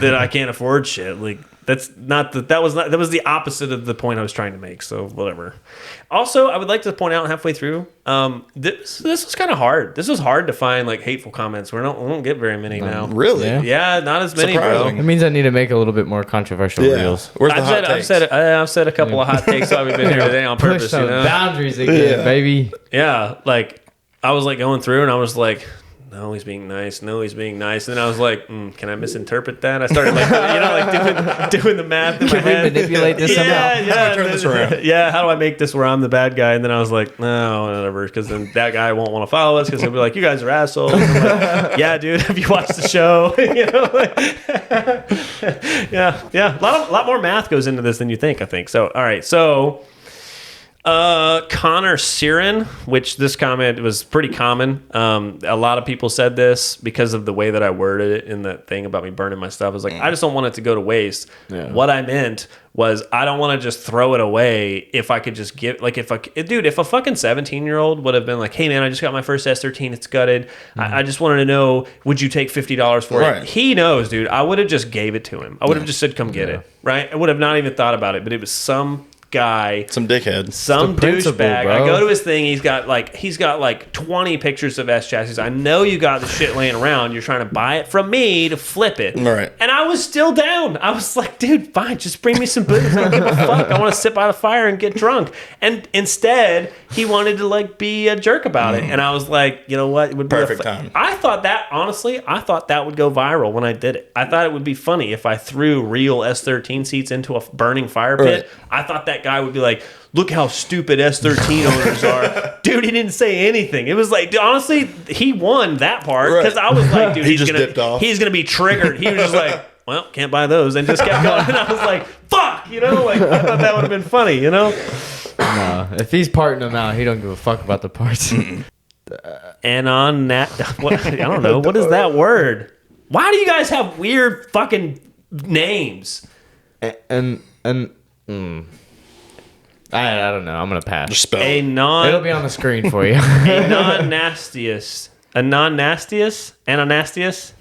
that I can't afford shit. Like that's not that was the opposite of the point I was trying to make. So whatever. Also, I would like to point out halfway through, this was kind of hard. This was hard to find like hateful comments. We don't get very many now. Really? Yeah, not as many, Surprising. bro. It means I need to make a little bit more controversial reels. Where's the hot takes? I've said a couple of hot takes while we've been here today on purpose. Push those boundaries again, baby. Yeah, like I was like going through and I was like, no, he's being nice. No, he's being nice. And then I was like, can I misinterpret that? I started like, doing the math in my head. Manipulate this somehow? How do I turn this around? Yeah, how do I make this where I'm the bad guy? And then I was like, no, whatever, because then that guy won't want to follow us because he'll be like, you guys are assholes. And I'm like, yeah, dude, have you watched the show? Yeah. A lot more math goes into this than you think, I think. So, all right, so... Connor Siren, which this comment was pretty common. A lot of people said this because of the way that I worded it in that thing about me burning my stuff. I was like, I just don't want it to go to waste. Yeah. What I meant was I don't want to just throw it away if I could just give, like if a fucking 17-year-old would have been like, hey man, I just got my first S13, it's gutted. I just wanted to know, would you take $50 for it? He knows, dude. I would have just gave it to him. I would have just said, come get it. Right? I would have not even thought about it, but it was some guy, some dickhead, some the principle, douchebag. bro. I go to his thing. He's got like 20 pictures of S chassis. I know you got the shit laying around. You're trying to buy it from me to flip it. Right. And I was still down. I was like, dude, fine, just bring me some booze. I don't give a fuck. I want to sit by the fire and get drunk. And instead, he wanted to like be a jerk about it. And I was like, you know what? It would be Perfect time. I thought that would go viral when I did it. I thought it would be funny if I threw real S13 seats into a burning fire pit. Right. I thought that guy would be like, look how stupid S13 owners are. Dude, he didn't say anything. It was like, dude, honestly, he won that part because Right. I was like, dude, He just dipped off. he's gonna be triggered. He was just like, well, can't buy those, and just kept going. And I was like, fuck, you know, like I thought that would have been funny, you know. No, if he's parting them out, he don't give a fuck about the parts. And on that, what, I don't know, what is that word? Why do you guys have weird fucking names? and I don't know. I'm gonna pass. Just spell. It'll be on the screen for you. A non-nastiest. A non-nastiest? Anastastius?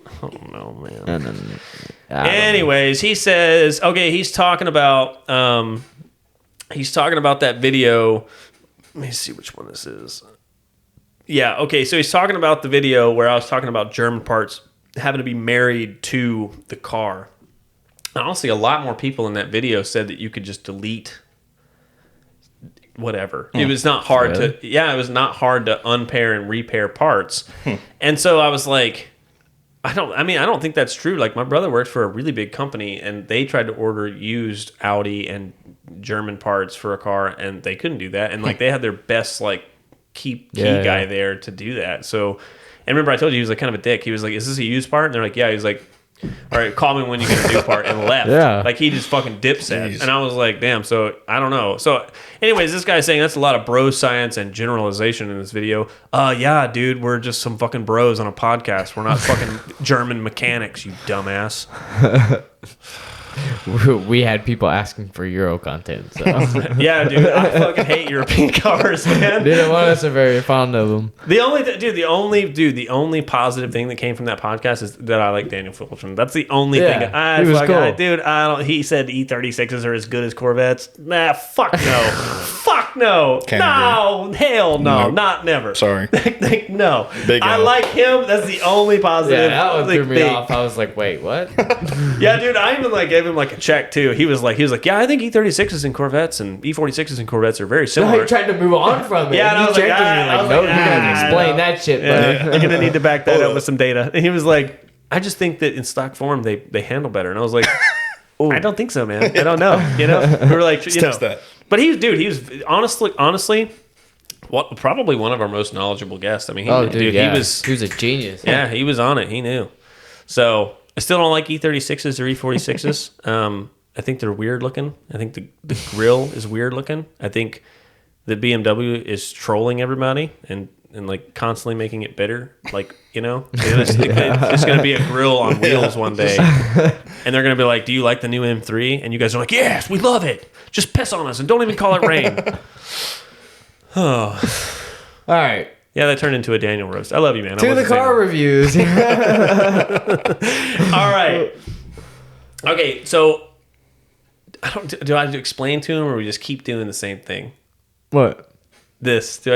I don't know, man. And then, I don't Anyways, he says, okay, he's talking about that video. Let me see which one this is. Yeah, okay, so he's talking about the video where I was talking about German parts having to be married to the car. And honestly, a lot more people in that video said that you could just delete whatever. It was not hard Really? it was not hard to unpair and repair parts. And so I was like, I don't think that's true. Like my brother worked for a really big company and they tried to order used Audi and German parts for a car and they couldn't do that. And like they had their best like key guy there to do that. So, and remember I told you he was like kind of a dick. He was like, "Is this a used part?" And they're like, "Yeah." He's like, "All right, call me when you get a new part," and left. Yeah. Like he just fucking dipset. Jeez. And I was like, damn, so I don't know. So anyways, this guy's saying that's a lot of bro science and generalization in this video. Yeah, dude, we're just some fucking bros on a podcast. We're not fucking German mechanics, you dumbass. We had people asking for Euro content, so Yeah, dude, I fucking hate European cars, man. neither one of us are very fond of them. The only positive thing that came from that podcast is that I like Daniel Fulton. That's the only Yeah, thing. he was cool. Dude, I don't. He said E36s are as good as Corvettes. Nah, fuck no, fuck no, no, hell no, Nope. not never. Sorry. No, Big I L. like him. That's the only positive. Yeah, that one threw me thing. off. I was like, wait, what? Yeah, dude, I even like gave him like a check too. He was like, yeah, I think E36s and Corvettes and E46s and Corvettes are very No, similar. he tried to move on from it. Yeah, and I He was like, checked with me I was no, like, you gotta explain that shit, Yeah, bro. you're gonna need to back that up with some data. And he was like, I just think that in stock form they handle better. And I was like, I don't think so, man. I don't know. You know, we were like, test that. But he was honestly, probably one of our most knowledgeable guests. I mean, yeah. he was a genius. yeah, he was on it. He knew. So I still don't like E36s or E46s. I think they're weird looking. I think the grill is weird looking. I think that BMW is trolling everybody and like constantly making it bitter. Like, you know, it's going to be a grill on wheels one day. And they're going to be like, do you like the new M3? And you guys are like, yes, we love it. Just piss on us and don't even call it rain. All right. Yeah, that turned into a Daniel roast. I love you, man. To the car reviews. All right. Okay, so do I explain to him or we just keep doing the same thing? What? Do I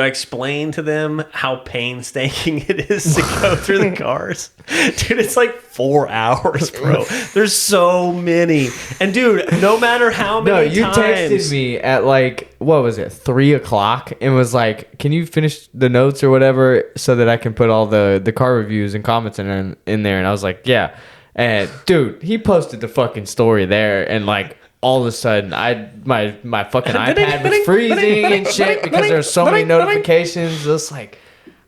explain to them how painstaking it is to go through the cars? Dude, it's like 4 hours, bro. There's so many. And dude, no matter how many times. Texted me at like, what was it, 3:00 and was like, can you finish the notes or whatever so that I can put all the car reviews and comments in there? And I was like, yeah. And dude, he posted the fucking story there and like, all of a sudden, my fucking iPad was freezing and shit because there's so many notifications. It's like,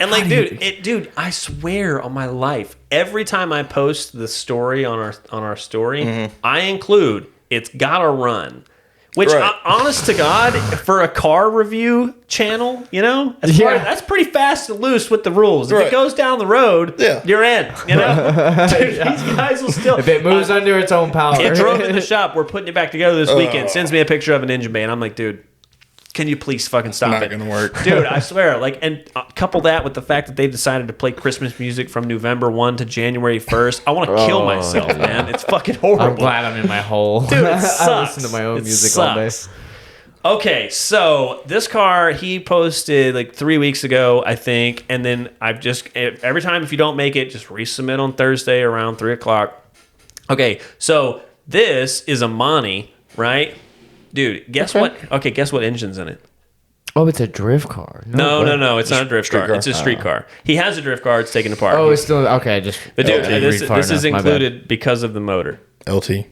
and like, dude, I swear on my life, every time I post the story on our story, I include it's gotta run. Which, honest to God, for a car review channel, you know, that's pretty fast and loose with the rules. If it goes down the road, you're in, you know? Dude, these guys will still... If it moves under its own power. It drove in the shop. We're putting it back together this weekend. Sends me a picture of an engine bay, and I'm like, dude, Can you please fucking stop Not it? gonna work. Dude, I swear. Like, and couple that with the fact that they've decided to play Christmas music from November 1 to January 1st. I want to kill myself, man. It's fucking horrible. I'm glad I'm in my hole. Dude, it sucks. I listen to my own music all day. Okay, so this car he posted like 3 weeks ago, I think, and then I've just every time if you don't make it, just resubmit on Thursday around 3:00. Okay, so this is a Monty, right? Dude, guess what? Okay, guess what engine's in it? Oh, it's a drift car. No, it's not a drift car. car. It's a street car. He has a drift car. It's taken apart. Oh, it's still okay. Just But dude, okay, this read far is enough, my bad. included because of the motor. LT.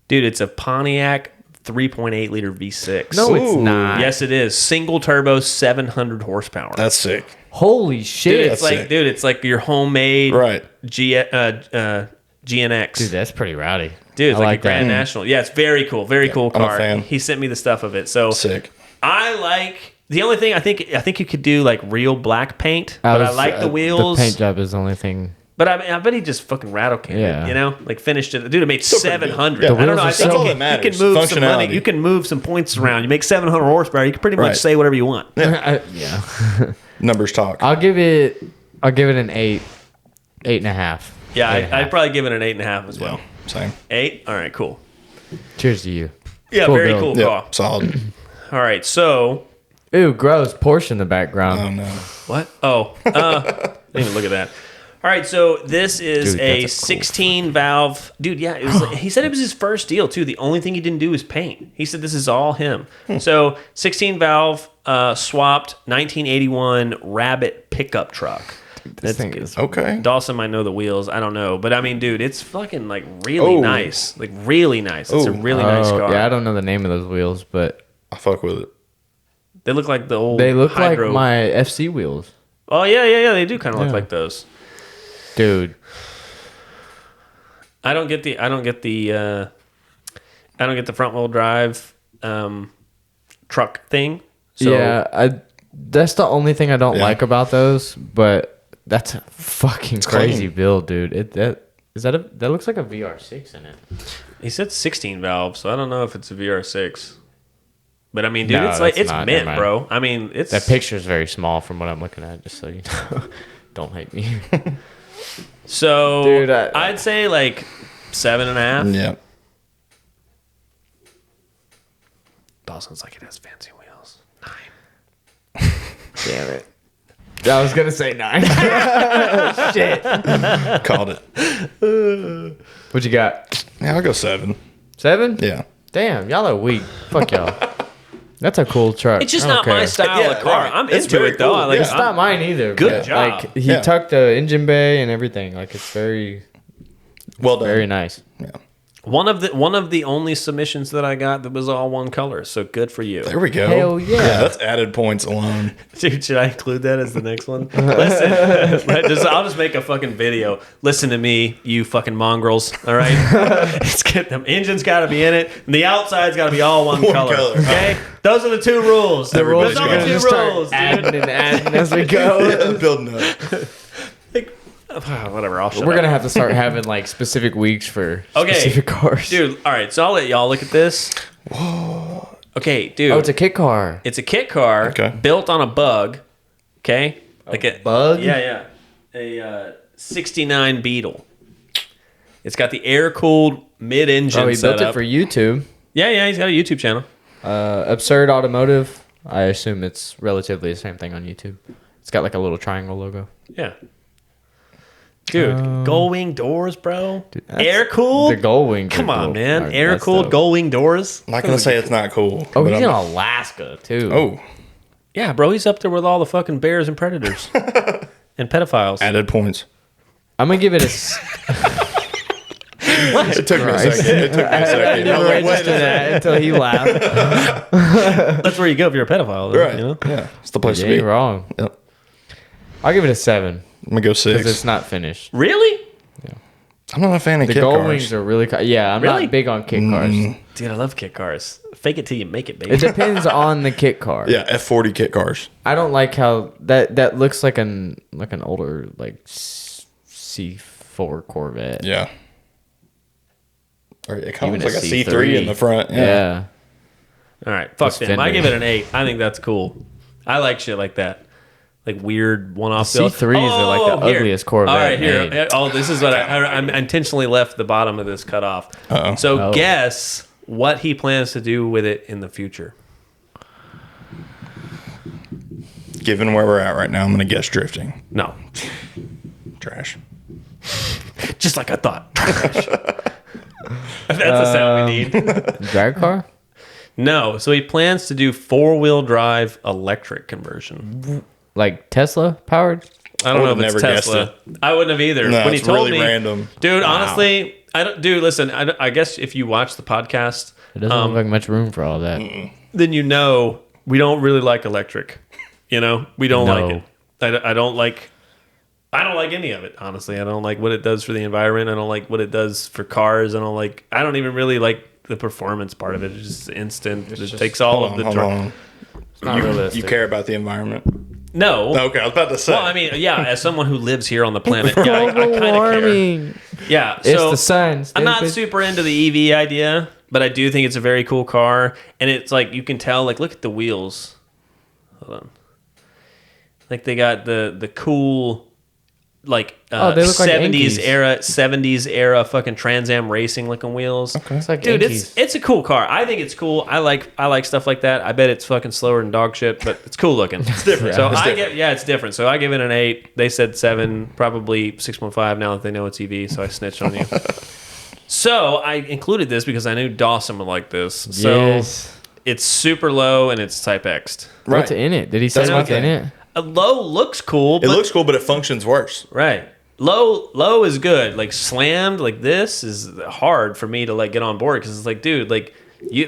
Dude, it's a Pontiac 3.8 liter V6. No, it's Ooh. not. Yes, it is. Single turbo, 700 horsepower. That's sick. Holy shit. Dude, it's like, sick. dude, it's like your homemade Right. GNX. Dude, that's pretty rowdy. Dude, it's I like a Grand that. National. Yeah, it's very cool. Very cool I'm a car. fan. He sent me the stuff of it. So Sick. I like the only thing I think you could do like real black paint, but I like the wheels. The paint job is the only thing. But I mean, I bet he just fucking rattle canned Yeah. it, you know? Like finished it. Dude, it made 700. Yeah. I don't know. I That's think all you that can matters. move some money. Functionality. You can move some points around. You make 700 horsepower. You can pretty much Right. say whatever you want. Yeah. Numbers talk. I'll give it an 8.5. Yeah, 8.5. I'd probably give it an 8.5 as well. Same. 8? All right, cool. Cheers to you. Yeah, Cool very build. cool Yeah. car. Solid. All right, so Ooh, gross. Porsche in the background. Oh no. what? Oh, didn't even look at that. All right, so this is Dude, a that's a cool 16 valve. Dude, yeah, it was. He said it was his first deal too. The only thing he didn't do is paint. He said this is all him. So 16 valve swapped 1981 Rabbit pickup truck. This thing is Okay. Dawson might know the wheels. I don't know, but I mean, dude, it's fucking like really Oh. nice. Like really nice. It's a Oh. really nice car. Yeah, I don't know the name of those wheels, but I fuck with it. They look like the old. they look Hydro. like my FC wheels. Oh yeah. They do kind of look Yeah. like those. Dude. I don't get the front wheel drive truck thing. So Yeah, that's the only thing I don't Yeah. like about those, but that's a fucking crazy clean. build, dude. That looks like a VR6 in it. he said 16 valve, so I don't know if it's a VR6. But I mean, dude, No, it's like that's it's not. mint, Never mind. bro. I mean, it's That picture is very small from what I'm looking at, just so you know. Don't hate me. so. Dude, I'd say like 7.5. Yeah. Dawson's like it has fancy wheels. 9. Damn it. I was gonna say 9. Shit. Called it. What you got? Yeah, I'll go 7. 7? Yeah. Damn, y'all are weak. Fuck y'all. That's a cool truck. It's just I don't not my care. style Yeah, of car. right. I'm It's into very it though. cool. I like. It's Yeah. not mine either. Good but, job. Like he Yeah. tucked the engine bay and everything. Like it's very, Well done. very nice. Yeah. One of the only submissions that I got that was all one color. So good for you. There we go. Hell yeah. That's added points alone. Dude, should I include that as the next one? Listen, I'll just make a fucking video. Listen to me, you fucking mongrels. All right, the engine's got to be in it, and the outside's got to be all one color. color. Okay, those are the 2 rules. The rules Those are are gonna the 2 just start rules. Dude. adding and adding as we go. Building up. Whatever. I'll shut We're up. gonna have to start having like specific weeks for Okay. specific cars. Dude. All right, so I'll let y'all look at this. Whoa. Okay, dude. Oh, it's a kit car. It's a kit car Okay. built on a bug. Okay, like a bug? Yeah. A 69 Beetle. It's got the air cooled mid engine. Oh, he built it for YouTube. Yeah. He's got a YouTube channel. Absurd Automotive. I assume it's relatively the same thing on YouTube. It's got like a little triangle logo. Yeah. Dude, gull wing doors, bro. that's- Air cooled. The gull wings. Come are on, cool. man. Alright, Air that's cooled dope. gull wing doors. I'm not going to say it's not cool. Oh, but he's in I'm- Alaska too. Oh, Yeah, bro. He's up there with all the fucking bears and predators and pedophiles. added points. I'm gonna give it a. It took me a second. It took me a I second. I didn't was like, wait register a that until he laughed. That's where you go if you're a pedophile. Though, Right. You know? Yeah. It's the place Yeah, to be. you're wrong. Yep. I'll give it a 7 I'm going to go because 6. it's not finished. Really? I'm not a fan of The kit gull cars. wings are really. Yeah, I'm Really? not big on kit cars. Dude, I love kit cars. Fake it till you make it, baby. It depends on the kit car. Yeah, F40 kit cars. I don't like how that looks like an older like C4 Corvette. Yeah. Or it comes Even like a C3. C3 in the front. Yeah. All right, fuck This them. Fender. I give it an 8. I think that's cool. I like shit like that. Like weird one-off build. C3s are like the here. ugliest Corvette All right, here. made. Oh, this is what I intentionally left the bottom of this cut off. Uh-oh. So guess what he plans to do with it in the future. Given where we're at right now, I'm going to guess drifting. No. Trash. Just like I thought. That's the sound we need. Drag car? No. So he plans to do 4-wheel drive electric conversion. Like Tesla powered? I don't know if would've it's never guessed Tesla. I wouldn't have either. No, when he it's told really me, random. dude. Honestly, I don't. Dude, listen. I guess if you watch the podcast, It doesn't look like much room for all that. then you know we don't really like electric. You know, we don't like it. I don't like. I don't like any of it. Honestly, I don't like what it does for the environment. I don't like what it does for cars. I don't even really like the performance part of it. It's just instant. It takes all of the. Hold on. It's not realistic. You care about the environment? No. Okay, I was about to say. Well, I mean, yeah. As someone who lives here on the planet, yeah, I kind of care. warming. Yeah. It's So the sun. I'm not stupid. super into the EV idea, but I do think it's a very cool car, and it's like you can tell. Like, look at the wheels. Hold on. Like they got the cool, like they look like 70s era fucking Trans Am racing looking wheels. Okay. It's like Dude, Yankees. it's a cool car. I think it's cool. I like stuff like that. I bet it's fucking slower than dog shit, but it's cool looking. It's different. So it's different. So I give it an 8. They said 7, probably 6.5 now that they know it's EV, so I snitched on you. So I included this because I knew Dawson would like this. So Yes. it's super low and it's Type X'd. What's in it? Did he say That's what's okay. in it? A low looks cool, It but looks cool, but it functions worse. right. Low is good. Like slammed, like this is hard for me to like get on board because it's like, dude, like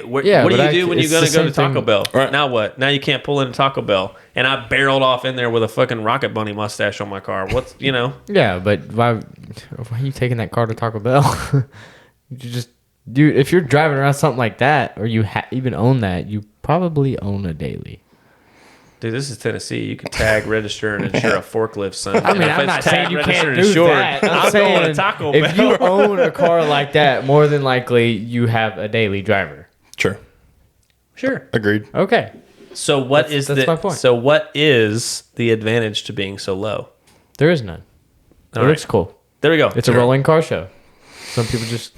what do you do when you're gonna go to Taco Bell? Right. Now what? Now you can't pull into Taco Bell, and I barreled off in there with a fucking Rocket Bunny mustache on my car. What's Yeah, but why are you taking that car to Taco Bell? Dude, if you're driving around something like that, or you even own that, you probably own a daily. Dude, this is Tennessee. You can tag, register, and insure a forklift, son. I mean, And if I'm not it's saying tagged, you registered, can't and do insured, that. I'm I'm saying going to Taco Bell. if you own a car like that, more than likely you have a daily driver. Sure. Sure. Agreed. Okay. So that's my point. So what is the advantage to being so low? There is none. It All looks right. cool. There we go. It's a rolling car show. Some people just...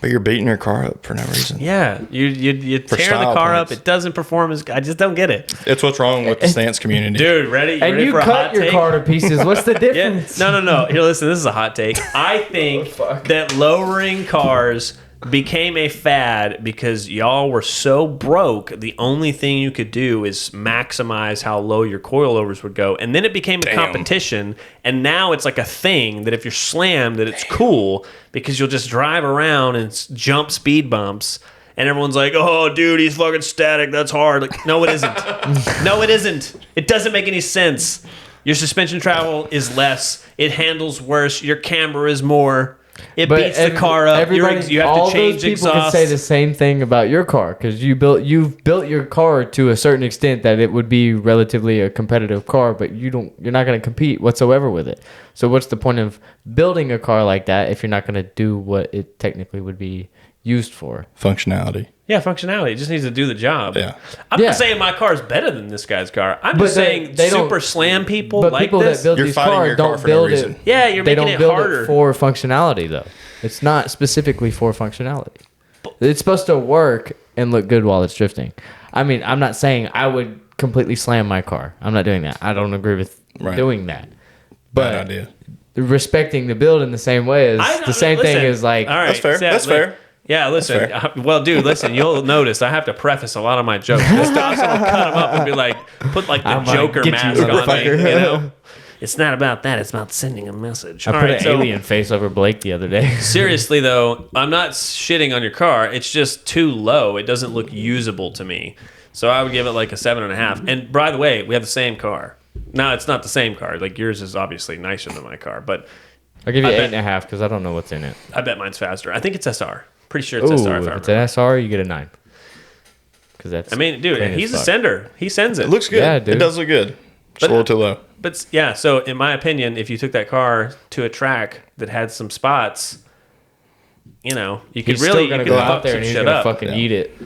But you're beating your car up for no reason. Yeah, you tear the style car up. points. It doesn't perform as. I just don't get it, It's what's wrong with the stance community. dude. Ready? And ready you for a cut hot your take? car to pieces. What's the Yeah. difference? No. Here, listen. This is a hot take. I think that lowering cars became a fad because y'all were so broke. The only thing you could do is maximize how low your coilovers would go, and then it became a competition. And now it's like a thing that if you're slammed, that it's cool because you'll just drive around and jump speed bumps. And everyone's like, "Oh, dude, he's fucking static. That's hard." Like, no, it isn't. No, it isn't. It doesn't make any sense. Your suspension travel is less. It handles worse. Your camber is more. It beats the car up. You have to change those people can exhaust. say the same thing about your car because you've built your car to a certain extent that it would be relatively a competitive car, but you're not going to compete whatsoever with it. So what's the point of building a car like that if you're not going to do what it technically would be used for? Functionality. Yeah, functionality. It just needs to do the job. Yeah. I'm not saying my car is better than this guy's car. I'm just saying they don't- super slam people But like people this. that build You're these fighting cars your car don't for no build reason. it. Yeah, you're They making don't it build harder. it for functionality though. It's not specifically for functionality. It's supposed to work and look good while it's drifting. I mean, I'm not saying I would completely slam my car. I'm not doing that. I don't agree with doing that. But Bad idea. respecting the build in the same way is the same thing as like. All right, That's fair. Seth, That's fair. Yeah, listen. fair. Well, dude, listen. You'll notice I have to preface a lot of my jokes. This Dawson will cut them up and be like, put like the I'm like, Joker "Get you, mask on me. motherfucker." You know, it's not about that. It's about sending a message. I All put right, an so alien face over Blake the other day. seriously though, I'm not shitting on your car. It's just too low. It doesn't look usable to me. So I would give it like a 7.5. And by the way, we have the same car. No, it's not the same car. Like yours is obviously nicer than my car, but I'll give you I bet- 8.5 because I don't know what's in it. I bet mine's faster. I think it's SR. Pretty sure it's Ooh, SR. If I if it's remember. an SR, you get a 9. Because that's. I mean, dude, clean as he's a fuck. sender. He sends it. It looks good. Yeah, dude. It does look good. Just But- a little too low. But yeah, so in my opinion, if you took that car to a track that had some spots, you could He's really still gonna you go could out fuck there some and he's shit gonna up. fucking eat it.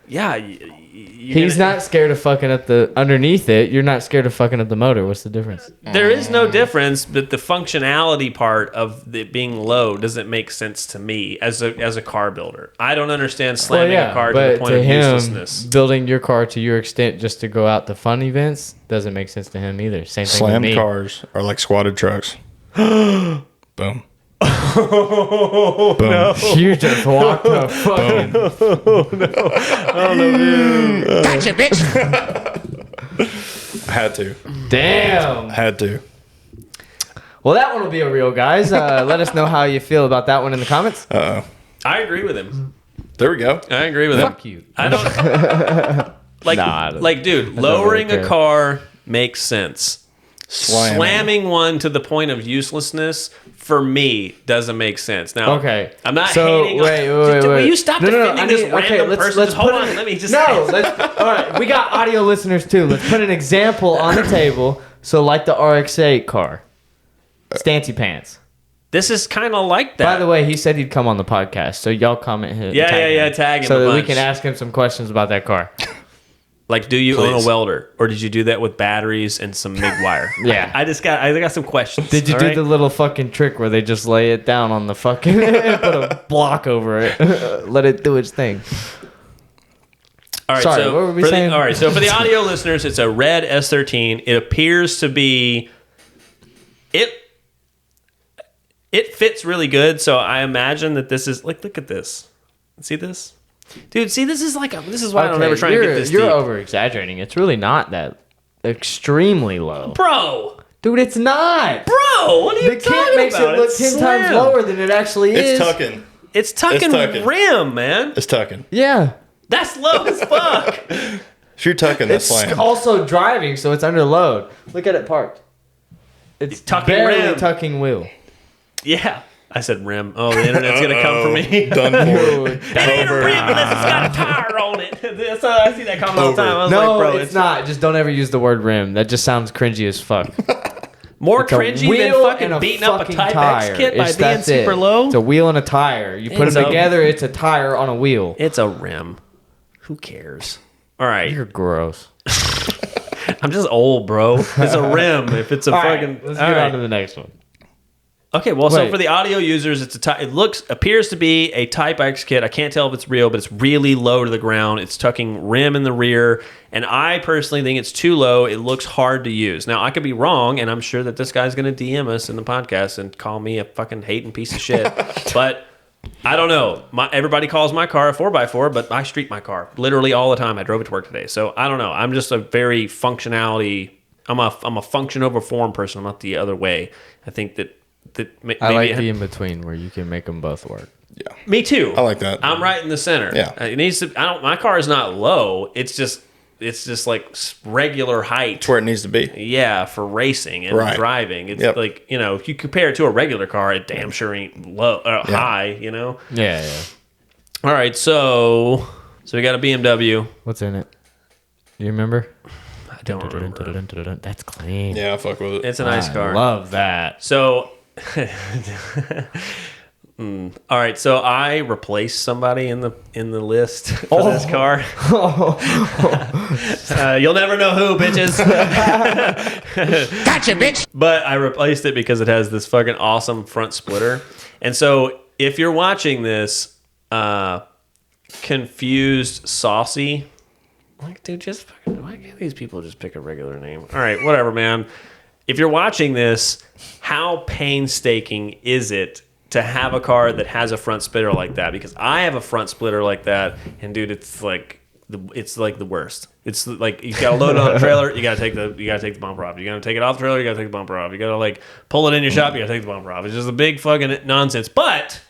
yeah, He's not scared of fucking up the underneath it. You're not scared of fucking up the motor. What's the difference? There is no difference, but the functionality part of it being low doesn't make sense to me as a car builder. I don't understand slamming a car to the point of uselessness. Building your car to your extent just to go out to fun events doesn't make sense to him either. Same thing with me. Slammed cars are like squatted trucks. Boom. Oh, Boom. no. You just walked a fucking... Gotcha, bitch. Had to. Damn. Had to. Well, that one will be a real, guys. Let us know how you feel about that one in the comments. Uh-oh. I agree with him. There we go. I agree with him. Fuck you. I don't like, dude. Lowering really a care. car makes sense. Slamming one to the point of uselessness for me doesn't make sense. Now, Okay. I'm not So, hating. wait. Will you stop defending this random let's person? Hold put on. it- Let me just. No, all right. We got audio listeners too. Let's put an example on the table. So, like the RX-8 car, Stancy Pants. This is kind of like that. By the way, he said he'd come on the podcast. So y'all comment him. Yeah, him, tag him so a that we bunch. can ask him some questions about that car. Like, do you own Please. a welder, or did you do that with batteries and some MIG wire? Yeah. I got some questions. Did you all do right? the little fucking trick where they just lay it down on the fucking and put a block over it, let it do its thing? All right, Sorry, so what were we for saying? all right, so for the audio listeners, it's a red S13. It appears to be it fits really good. So I imagine that this is like, look at this. See this, dude? See, this is why I don't ever try and get this You're deep. over exaggerating. It's really not that extremely low, Bro, dude. It's not. what are you The talking kit makes about? it look It's 10 times slim. lower than it actually is. It's tucking. It's tucking rim, man. It's tucking. Yeah. That's low as fuck. If you're tucking, that's It's slam. also driving, so it's under load. Look at it parked. It's Tucking barely rim. tucking wheel. Yeah. I said rim. Oh, the internet's going to come for me. Done for. Dude, It ain't a rim unless it's got a tire on it. That's how I see that comment all the time. I was no, like, bro, it's not. Just don't ever use the word rim. That just sounds cringy as fuck. more It's a cringy than wheel fucking and beating up a fucking Type tire. X kit by being That's super it. low. It's a wheel and a tire. You put It's them a- together, it's a tire on a wheel. It's a rim. Who cares? All right. You're gross. I'm just old, bro. It's a rim. If it's a All fucking. right, let's all get right. on to the next one. Okay, well, so Wait. for the audio users, it appears to be a Type X kit. I can't tell if it's real, but it's really low to the ground. It's tucking rim in the rear, and I personally think it's too low. It looks hard to use. Now, I could be wrong, and I'm sure that this guy's going to DM us in the podcast and call me a fucking hating piece of shit. But I don't know. Everybody calls my car a 4x4, but I street my car literally all the time. I drove it to work today, so I don't know. I'm just a very functionality. I'm a function over form person. I'm not the other way. I think that maybe I like the in between where you can make them both work. Yeah. me too. I like that. I'm right in the center. Yeah. It needs to. My car is not low. It's just like regular height. It's where it needs to be. Yeah, for racing and Right. driving. It's Yep. like, if you compare it to a regular car, it damn sure ain't low high. Yeah. All right, so we got a BMW. What's in it? You remember? I don't remember. That's clean. Yeah, I fuck with it. It's a nice car. Love that. So, all right. So I replaced somebody in the list for this car. You'll never know who, bitches. Gotcha, bitch. But I replaced it because it has this fucking awesome front splitter. And so if you're watching this, confused saucy. Like, dude, just fucking, why can't these people just pick a regular name? All right, whatever, man. If you're watching this, how painstaking is it to have a car that has a front splitter like that? Because I have a front splitter like that, and dude, it's like the worst. It's like you gotta load it on a trailer, you gotta take the bumper off. You gotta take it off the trailer, you gotta take the bumper off. You gotta like pull it in your shop, you gotta take the bumper off. It's just a big fucking nonsense. But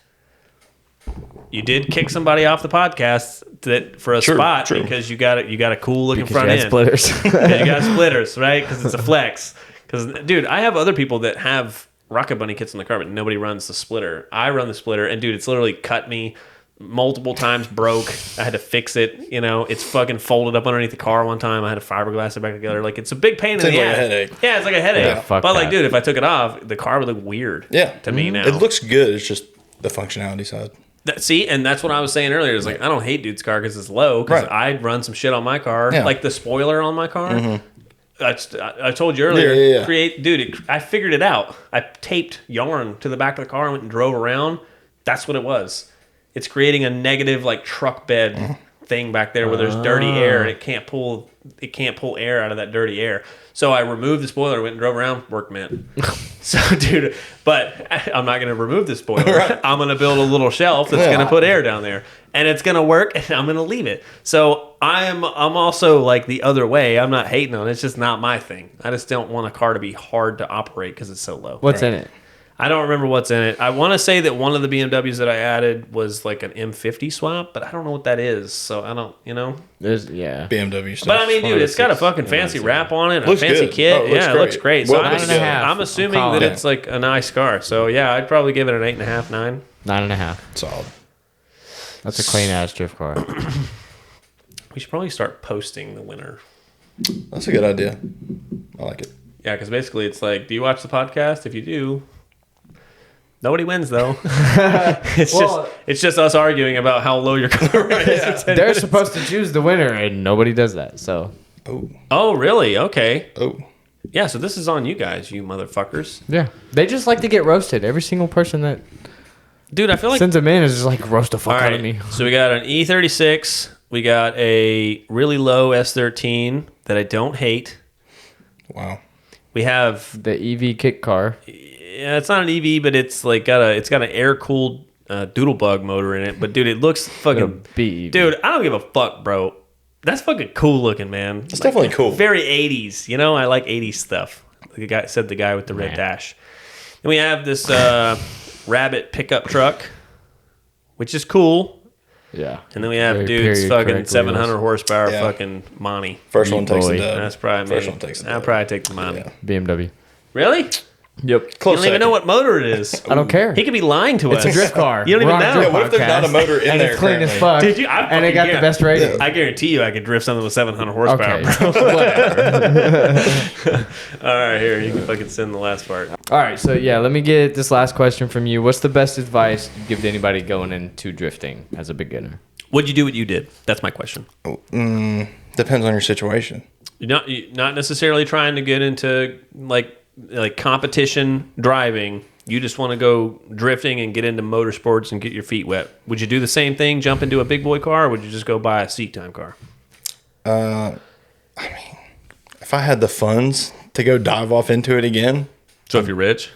you did kick somebody off the podcast for a spot because you got a cool looking front end. Splitters. Yeah, you got splitters, right? Because it's a flex. Because, dude, I have other people that have Rocket Bunny kits in the car, but nobody runs the splitter. I run the splitter, and, dude, it's literally cut me multiple times, broke. I had to fix it. It's fucking folded up underneath the car one time. I had to fiberglass it back together. Like, it's a big pain in the like ass. a headache. Yeah, it's like a headache. Yeah, fuck but, like, that. dude, if I took it off, the car would look weird Yeah. to me now. It looks good. It's just the functionality side. See, and that's what I was saying earlier. It's like, I don't hate dude's car because it's low, because Right. I'd run some shit on my car. Yeah. Like the spoiler on my car. I told you earlier, I figured it out. I taped yarn to the back of the car and went and drove around. That's what it was. It's creating a negative like truck bed thing back there where there's dirty air and it can't pull air out of that dirty air. So I removed the spoiler, went and drove around, worked, man. So, dude, but I'm not going to remove the spoiler. Right. I'm going to build a little shelf that's going to put air down there, and it's going to work, and I'm going to leave it. So I'm also like the other way. I'm not hating on it. It's just not my thing. I just don't want a car to be hard to operate because it's so low. What's in it? I don't remember what's in it. I want to say that one of the BMWs that I added was like an M50 swap, but I don't know what that is. So I don't, There's BMW stuff. But I mean, dude, it's got a fucking fancy wrap on it, Looks a fancy good. kit. Oh, it looks It great. looks great. Well, So nine and a half. I'm assuming I'll call that it. it's like a nice car. So yeah, I'd probably give it an 8.5, 9. 9.5. solid. That's a clean ass drift car. We should probably start posting the winner. That's a good idea. I like it. Yeah, because basically it's like, do you watch the podcast? If you do, nobody wins though. It's just us arguing about how low your car is. They're supposed to choose the winner, and nobody does that. So Oh, really? Okay. Oh. Yeah, so this is on you guys, you motherfuckers. yeah, they just like to get roasted. Every single person that Dude, I feel like... sends them in is just like roast the fuck All out right, of me. so we got an E36. We got a really low S13 that I don't hate. Wow. We have... The EV kit car. Yeah, it's not an EV, but it's like it's got an air-cooled doodlebug motor in it. But, dude, it looks fucking... BEV. Dude, I don't give a fuck, bro. That's fucking cool looking, man. It's definitely cool. Very 80s. I like 80s stuff. The guy with the red dash. Then we have this Rabbit pickup truck, which is cool. Yeah. And then we have Very dude's period fucking correct 700 wheels. horsepower Yeah. fucking Monty. First one takes the boy. dub. That's probably me. First one takes the I'll dub. probably take the Monty. Yeah. BMW. Really? Yep. Close You don't even know what motor it is. I don't care. He could be lying to us. It's a drift car. You don't even We're on a know. drift Yeah, what if there's not a podcast, motor in and there it's clean as currently? fuck. Dude, I and it got fucking the best rating. I guarantee you I could drift something with 700 horsepower, Okay. bro. Whatever. All right, here. You can fucking send the last part. All right, so yeah, let me get this last question from you. What's the best advice you give to anybody going into drifting as a beginner? What'd you do what you did? That's my question. Depends on your situation. You're not necessarily trying to get into like competition driving. You just want to go drifting and get into motorsports and get your feet wet. Would you do the same thing, jump into a big boy car, or would you just go buy a seat time car? If I had the funds to go dive off into it again, So if you're rich,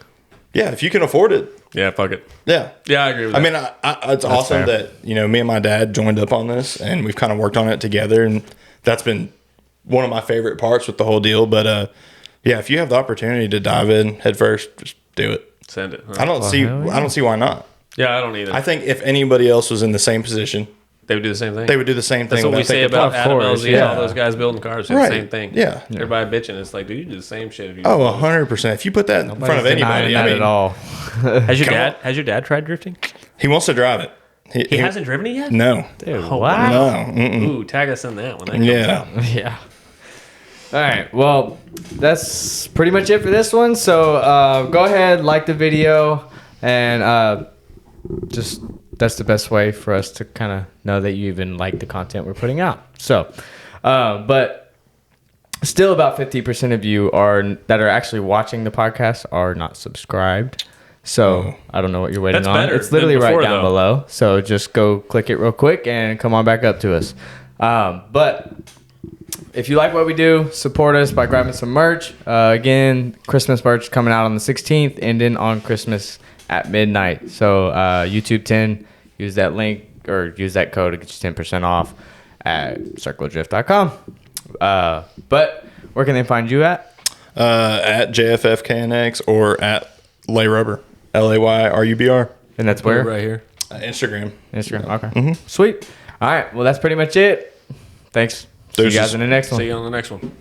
yeah, if you can afford it, yeah, fuck it. yeah. Yeah, I agree with I that. mean, it's awesome fair. that, me and my dad joined up on this and we've kind of worked on it together. And that's been one of my favorite parts with the whole deal. But, yeah, if you have the opportunity to dive in head first, just do it. Send it. I don't see why not. Yeah, I don't either. I think if anybody else was in the same position, They would do the same thing. they would do the same thing. That's what we without say thinking about Of Adam course, LZ and yeah. all those guys building cars. Do the Right. same thing. Yeah. Everybody bitching. It's like, dude, you do the same shit. If you Oh, 100%. If you put that in front of anybody, Not at all. Has Come your dad tried drifting? he wants to drive it. He hasn't driven it yet? No. Dude, Oh, what? wow. No. Mm-mm. Ooh, tag us in that when that comes Yeah. out. Yeah. All right. Well, that's pretty much it for this one. So go ahead, like the video, and just that's the best way for us to kind of know that you even like the content we're putting out. So, but still, about 50% of you that are actually watching the podcast are not subscribed. So I don't know what you're waiting That's on. better It's literally than right before, down though. below. So just go click it real quick and come on back up to us. But if you like what we do, support us by grabbing some merch. Again, Christmas merch coming out on the 16th, ending on Christmas at midnight. So YouTube 10, use that link or use that code to get you 10% off at circledrift.com. But where can they find you at? At JFFKNX or at Lay Rubber, LAYRUBR. And that's Put it where? right here. Instagram. Instagram. Okay. Sweet. All right. Well, that's pretty much it. Thanks. See you Deuces. guys in the next one. See you on the next one.